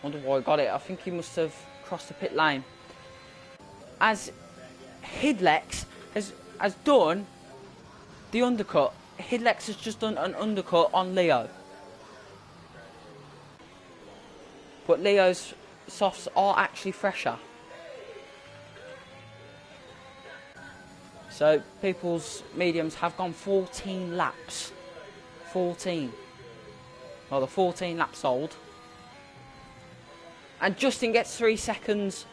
Wonder why I got it. I think he must have crossed the pit lane. As Hidlex has done the undercut. Hidlex has just done an undercut on Leo. But Leo's softs are actually fresher. So people's mediums have gone 14 laps. 14. Well, the 14 laps old. And Justin gets 3 seconds.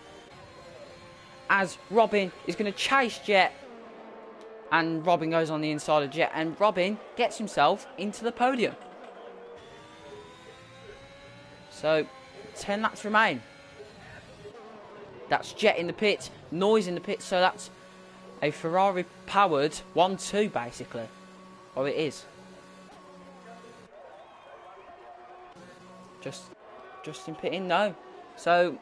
As Robin is going to chase Jet. And Robin goes on the inside of Jet. And Robin gets himself into the podium. So 10 laps remain. That's Jet in the pit. Noise in the pit. So that's a Ferrari powered 1-2 basically. Well, it is. Just in pitting, no. So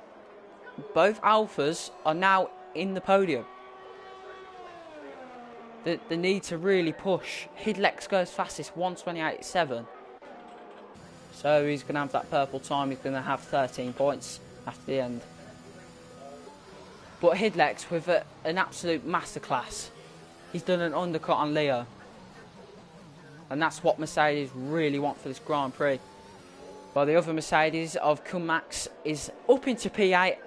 both Alphas are now in the podium. The need to really push. Hidlex goes fastest, 1:28.7. So he's going to have that purple time. He's going to have 13 points after the end. But Hidlex with an absolute masterclass. He's done an undercut on Leo. And that's what Mercedes really want for this Grand Prix. While the other Mercedes of Kumax is up into P8.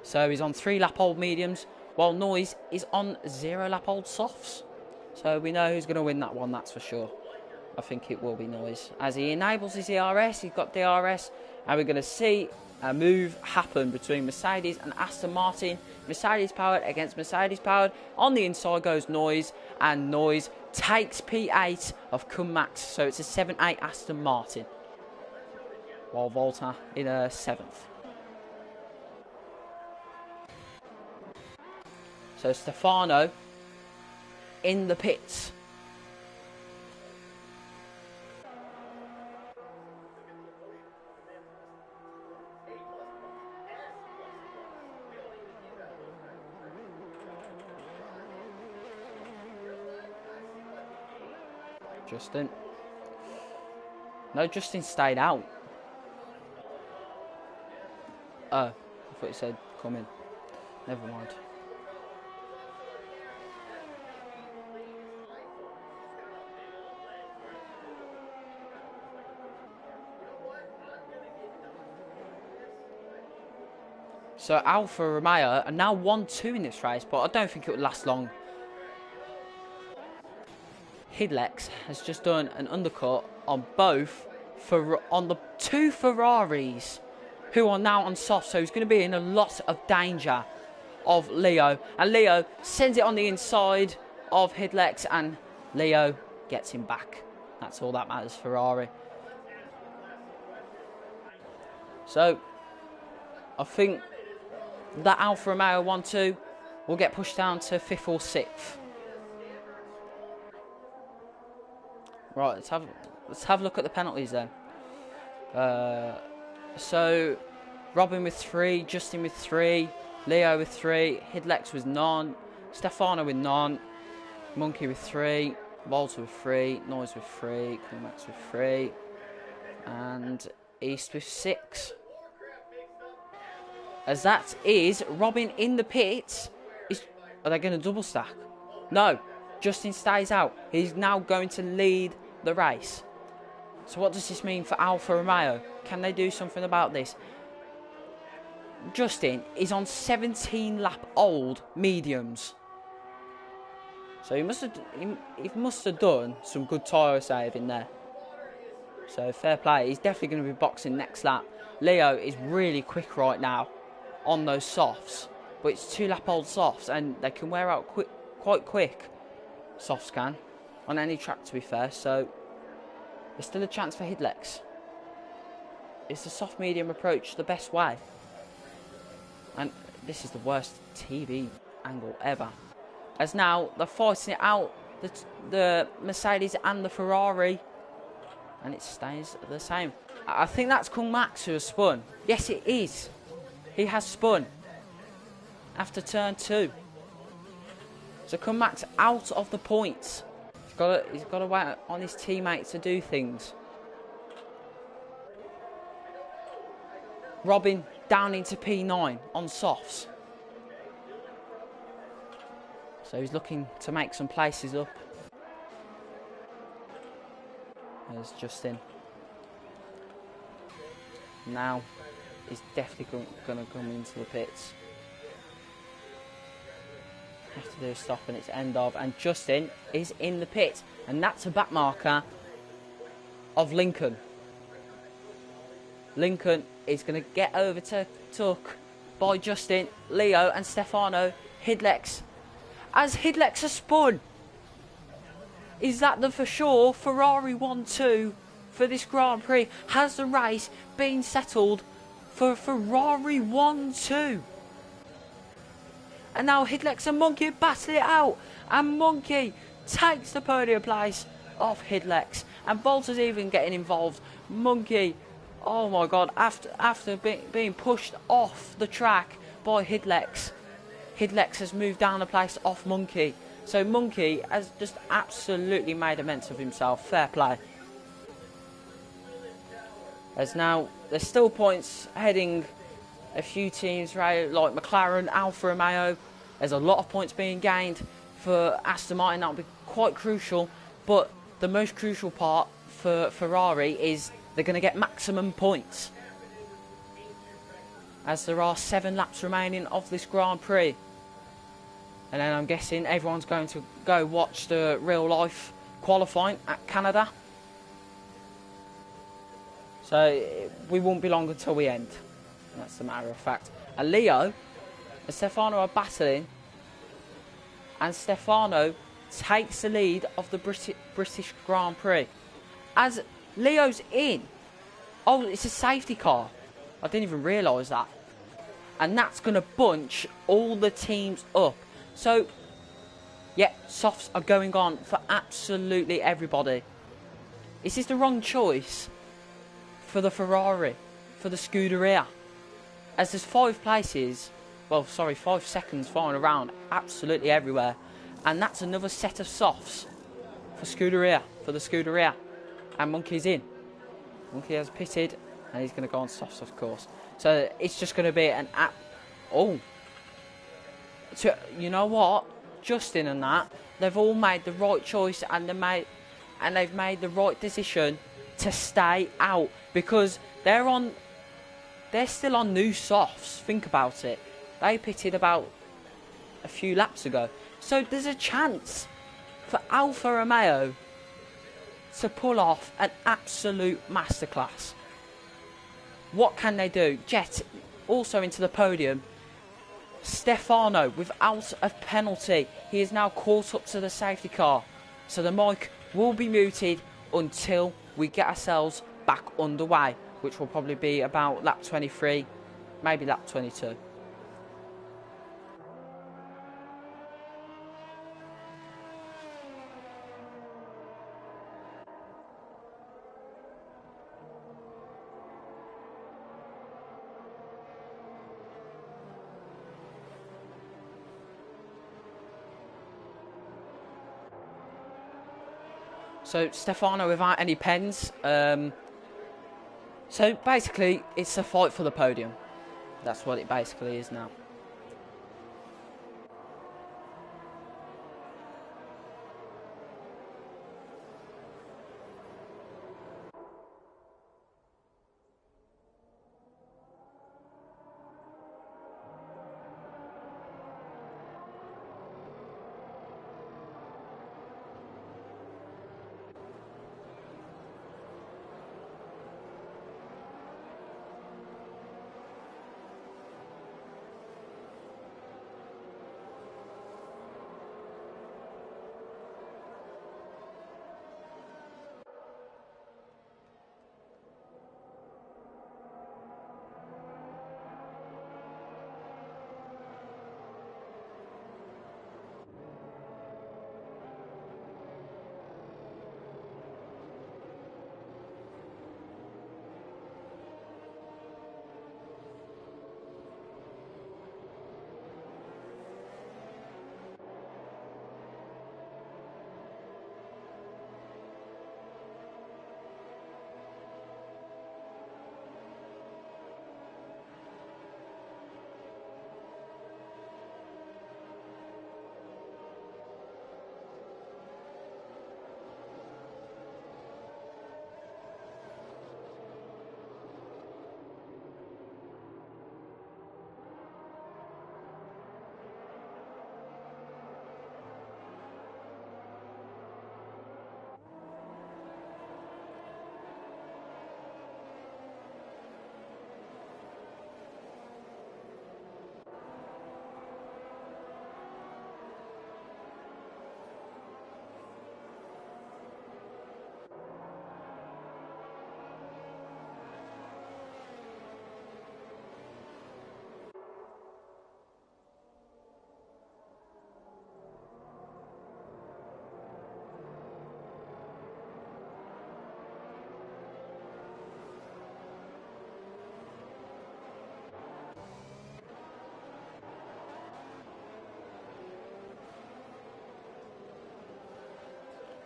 So he's on 3-lap-old mediums. While Noise is on 0-lap-old softs. So we know who's going to win that one, that's for sure. I think it will be Noise. As he enables his ERS, he's got DRS. And we're going to see a move happen between Mercedes and Aston Martin. Mercedes powered against Mercedes powered. On the inside goes Noise, and Noise takes P8 of Kumax. So it's a 7-8 Aston Martin. While Volta in a 7th. So Stefano in the pits. Justin. No, Justin stayed out. Oh, I thought you said come in. Never mind. So Alfa Romeo are now 1-2 in this race, but I don't think it would last long. Hidlex has just done an undercut on on the 2 Ferraris, who are now on soft, so he's going to be in a lot of danger of Leo. And Leo sends it on the inside of Hidlex, and Leo gets him back. That's all that matters, Ferrari. So I think that Alfa Romeo 1-2 will get pushed down to 5th or 6th. Right, let's have a look at the penalties then. So Robin with 3, Justin with 3, Leo with 3, Hidlex with none, Stefano with none, Monkey with 3, Volta with 3, Noise with 3, Kumax with 3, and East with 6. As that is Robin in the pits is Are they going to double stack? No. Justin stays out. He's now going to lead the race. So what does this mean for Alfa Romeo? Can they do something about this? Justin is on 17 lap old mediums. So he must have done some good tyre saving there. So fair play. He's definitely going to be boxing next lap. Leo is really quick right now on those softs. But it's 2 lap old softs and they can wear out quite quick. Softs can. On any track, to be fair. So there's still a chance for Hidlex. Is the soft medium approach the best way? And this is the worst TV angle ever. As now they're fighting it out, the Mercedes and the Ferrari, and it stays the same. I think that's Kung Max who has spun. Yes, it is. He has spun after turn 2. So Kung Max out of the points. He's got to wait on his teammate to do things. Robin down into P9 on softs. So he's looking to make some places up. There's Justin. Now he's definitely going to come into the pits. Have to do a stop and it's end of. And Justin is in the pit. And that's a back marker of Lincoln. Lincoln is going to get overtook by Justin, Leo and Stefano. Hidlex. As Hidlex has spun. Is that the for sure Ferrari 1-2 for this Grand Prix? Has the race been settled for Ferrari 1-2? And now Hidlex and Monkey battle it out. And Monkey takes the podium place off Hidlex. And Volta's even getting involved. Monkey, oh my God, after being pushed off the track by Hidlex, Hidlex has moved down the place off Monkey. So Monkey has just absolutely made immense of himself. Fair play. As now, there's still points heading a few teams, right, like McLaren, Alfa Romeo. There's a lot of points being gained for Aston Martin. That'll be quite crucial. But the most crucial part for Ferrari is they're going to get maximum points, as there are 7 laps remaining of this Grand Prix. And then I'm guessing everyone's going to go watch the real life qualifying at Canada. So we won't be long until we end. That's the matter of fact. And Leo and Stefano are battling. And Stefano takes the lead of the British Grand Prix. As Leo's in. Oh, it's a safety car. I didn't even realise that. And that's going to bunch all the teams up. So, yeah, softs are going on for absolutely everybody. Is this the wrong choice for the Ferrari, for the Scuderia? As there's 5 places, well, sorry, 5 seconds flying around absolutely everywhere. And that's another set of softs for Scuderia, for the Scuderia. And Monkey's in. Monkey has pitted, and he's going to go on softs, of course. So it's just going to be an app. Oh. So, you know what? Justin and that, they've all made the right choice, and they've made the right decision to stay out, because they're still on new softs. Think about it. They pitted about a few laps ago. So there's a chance for Alfa Romeo to pull off an absolute masterclass. What can they do? Jet also into the podium. Stefano without a penalty. He is now caught up to the safety car. So the mic will be muted until we get ourselves back underway, which will probably be about lap 23, maybe lap 22. So Stefano without any pens. So basically, it's a fight for the podium. That's what it basically is now.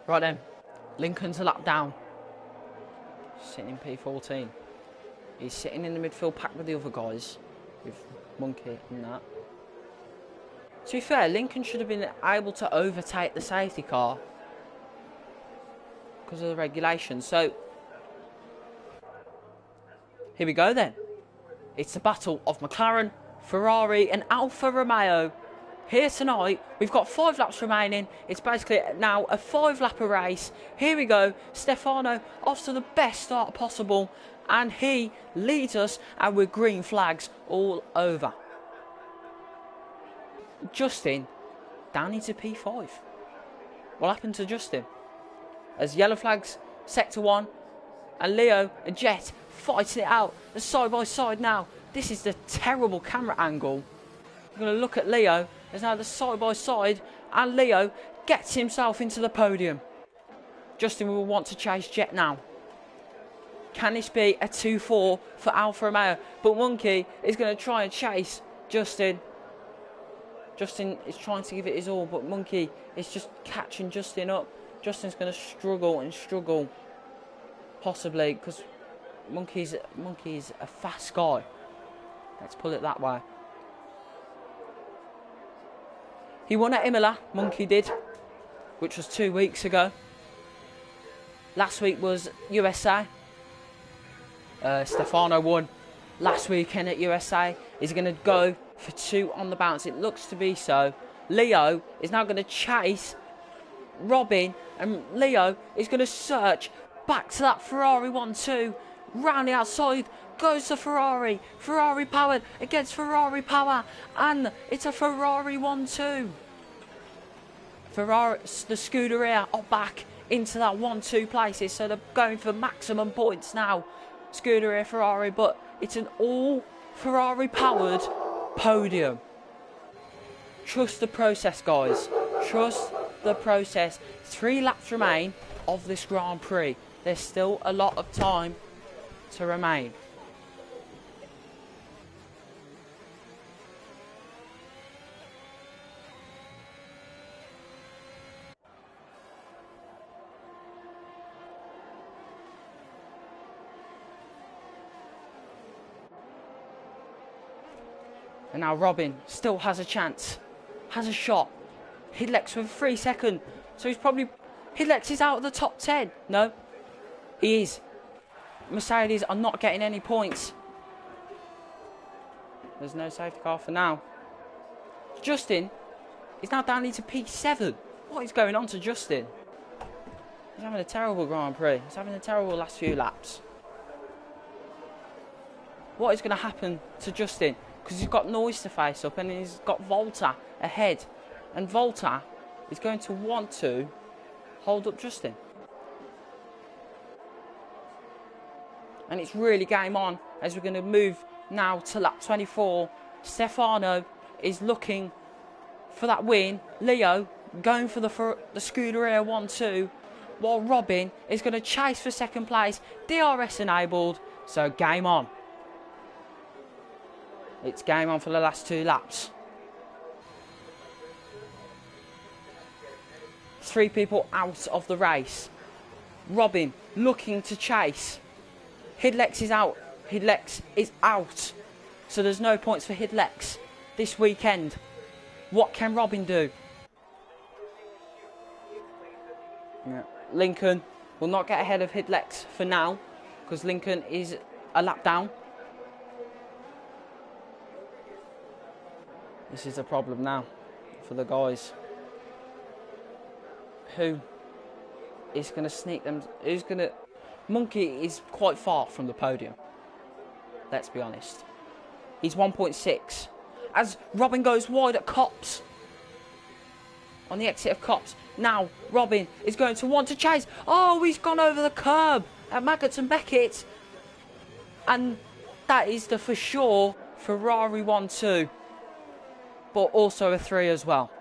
Right then, Lincoln's a lap down. Sitting in P14. He's sitting in the midfield pack with the other guys, with Monkey and that. To be fair, Lincoln should have been able to overtake the safety car because of the regulations. So, here we go then. It's the battle of McLaren, Ferrari and Alfa Romeo. Here tonight, we've got 5 laps remaining. It's basically now a 5-lap race. Here we go. Stefano off to the best start possible. And he leads us, and with green flags all over. Justin down into P5. What happened to Justin? As yellow flags, sector 1. And Leo and Jet fighting it out. They're side by side now. This is the terrible camera angle. We're going to look at Leo. There's now the side by side, and Leo gets himself into the podium. Justin will want to chase Jet now. Can this be a 2-4 for Alfa Romeo? But Monkey is going to try and chase Justin. Justin is trying to give it his all, but Monkey is just catching Justin up. Justin's going to struggle and struggle, possibly, because Monkey's a fast guy. Let's put it that way. He won at Imola, Monkey did, which was 2 weeks ago. Last week was USA. Stefano won last weekend at USA. He's going to go for 2 on the bounce. It looks to be so. Leo is now going to chase Robin, and Leo is going to search back to that Ferrari 1-2. Round the outside goes the Ferrari. Ferrari powered against Ferrari power, and it's a Ferrari 1-2. Ferrari, the Scuderia are back into that 1-2 places, so they're going for maximum points now. Scuderia, Ferrari, but it's an all Ferrari powered podium. Trust the process, guys. Trust the process. 3 laps remain of this Grand Prix. There's still a lot of time to remain. And now Robin still has a chance, has a shot. Hidlex with 3 seconds, so he's probably... Hidlex is out of the top 10. No, he is. Mercedes are not getting any points. There's no safety car for now. Justin is now down into P7. What is going on to Justin? He's having a terrible Grand Prix. He's having a terrible last few laps. What is going to happen to Justin? Because he's got Noise to face up, and he's got Volta ahead. And Volta is going to want to hold up Justin. And it's really game on as we're going to move now to lap 24. Stefano is looking for that win. Leo going for the Scuderia 1-2, while Robin is going to chase for second place. DRS enabled, so game on. It's game on for the last 2 laps. 3 people out of the race. Robin looking to chase. Hidlex is out. Hidlex is out. So there's no points for Hidlex this weekend. What can Robin do? Yeah. Lincoln will not get ahead of Hidlex for now, because Lincoln is a lap down. This is a problem now for the guys. Who is going to sneak them? Who's going to... Monkey is quite far from the podium. Let's be honest. He's 1.6. As Robin goes wide at Cops. On the exit of Cops. Now, Robin is going to want to chase. Oh, he's gone over the curb at Maggots and Beckett. And that is the for sure Ferrari 1-2. But also a 3 as well.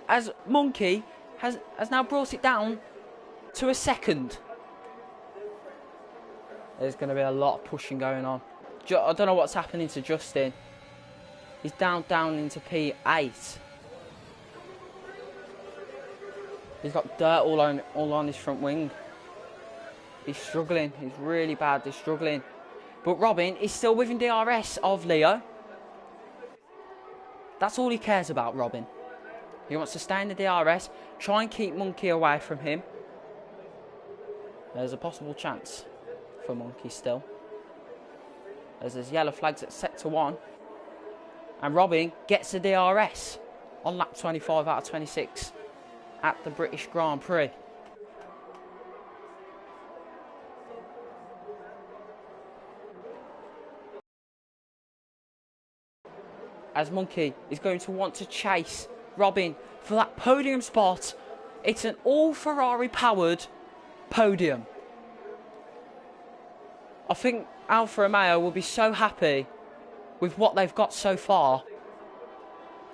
As Monkey has now brought it down to a 2nd. There's going to be a lot of pushing going on. I don't know what's happening to Justin. He's down into P8. He's got dirt all on his front wing. He's struggling. He's really badly struggling. But Robin is still within DRS of Leo. That's all he cares about, Robin. He wants to stay in the DRS, try and keep Monkey away from him. There's a possible chance for Monkey still. As there's yellow flags at sector 1. And Robin gets the DRS on lap 25 out of 26 at the British Grand Prix. As Monkey is going to want to chase Robin for that podium spot. It's an all Ferrari powered podium. I think Alfa Romeo will be so happy with what they've got so far,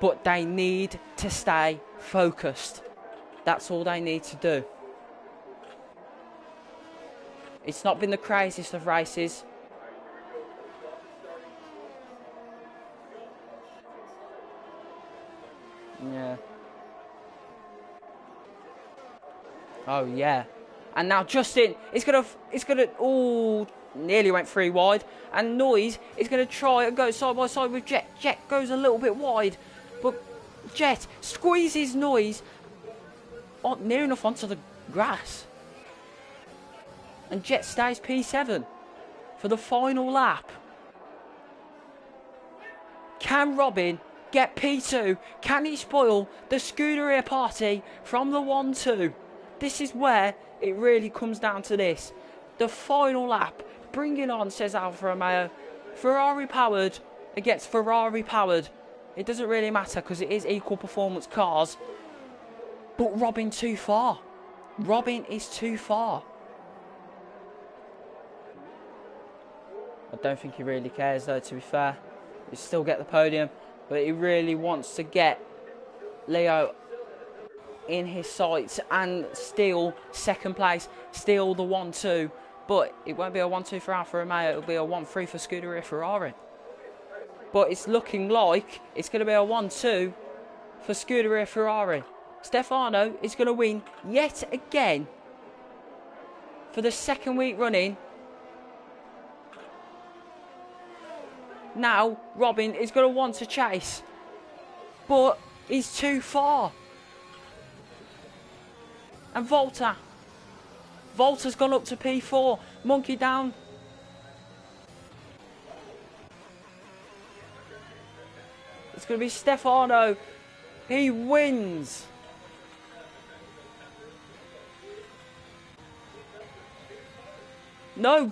but they need to stay focused. That's all they need to do. It's not been the craziest of races. Yeah. Oh yeah. And now Justin is gonna oh, nearly went 3 wide. And Noise is gonna try and go side by side with Jet. Jet goes a little bit wide, but Jet squeezes Noise near enough onto the grass. And Jet stays P7 for the final lap. Can Robin get P2? Can he spoil the Scuderia party from the 1-2? This is where it really comes down to this. The final lap. Bring it on, says Alfa Romeo. Ferrari powered against Ferrari powered. It doesn't really matter because it is equal performance cars. But Robin too far. Robin is too far. I don't think he really cares though, to be fair. He'll still get the podium. But he really wants to get Leo in his sights and steal second place, steal the 1-2. But it won't be a 1-2 for Alfa Romeo, it'll be a 1-3 for Scuderia Ferrari. But it's looking like it's going to be a 1-2 for Scuderia Ferrari. Stefano is going to win yet again for the second week running. Now, Robin is going to want to chase, but he's too far. And Volta's gone up to P4. Monkey down. It's going to be Stefano. He wins. No.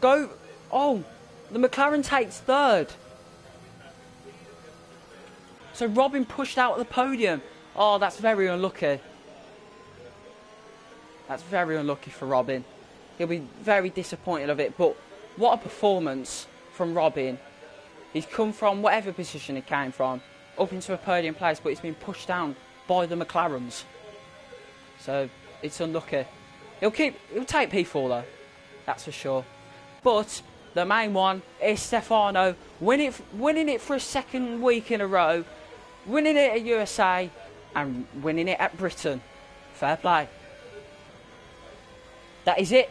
Go. Oh. The McLaren takes third. So Robin pushed out the podium. Oh, that's very unlucky. That's very unlucky for Robin. He'll be very disappointed of it. But what a performance from Robin. He's come from whatever position he came from up into a podium place, but he's been pushed down by the McLarens. So it's unlucky. He'll take P4 though. That's for sure. But the main one is Stefano winning it for a second week in a row, winning it at USA and winning it at Britain. Fair play. That is it.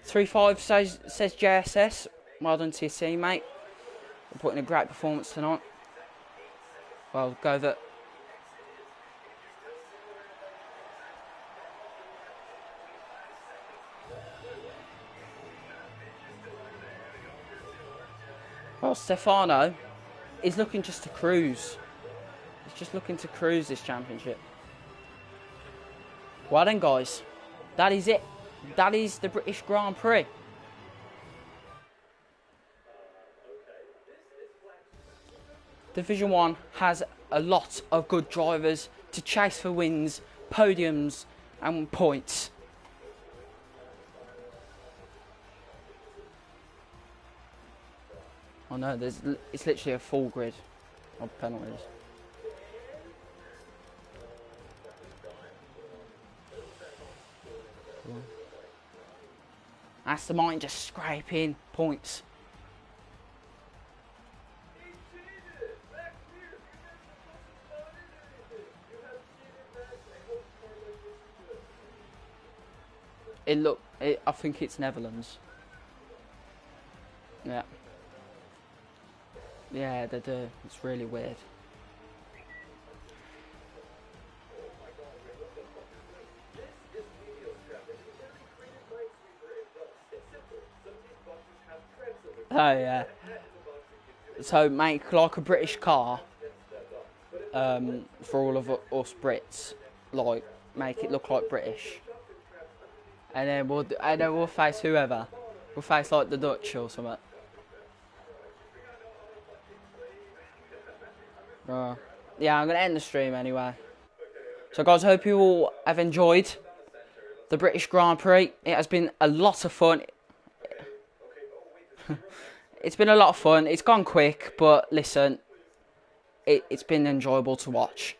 .35 says JSS. Well done to your team, mate. We're putting a great performance tonight. Well, go that. Well, Stefano is looking just to cruise. He's just looking to cruise this championship. Well then, guys, that is it. That is the British Grand Prix. Division 1 has a lot of good drivers to chase for wins, podiums and points. Oh no, it's literally a full grid of penalties. Aston Martin just scraping points. I think it's Netherlands. Yeah. Yeah, they do. It's really weird. Oh yeah. So make like a British car. For all of us Brits, like make it look like British, and then we'll face whoever. We'll face like the Dutch or something. Yeah, I'm gonna end the stream anyway. So guys, I hope you all have enjoyed the British Grand Prix. It has been a lot of fun. It's been a lot of fun. It's gone quick, but listen, it's been enjoyable to watch.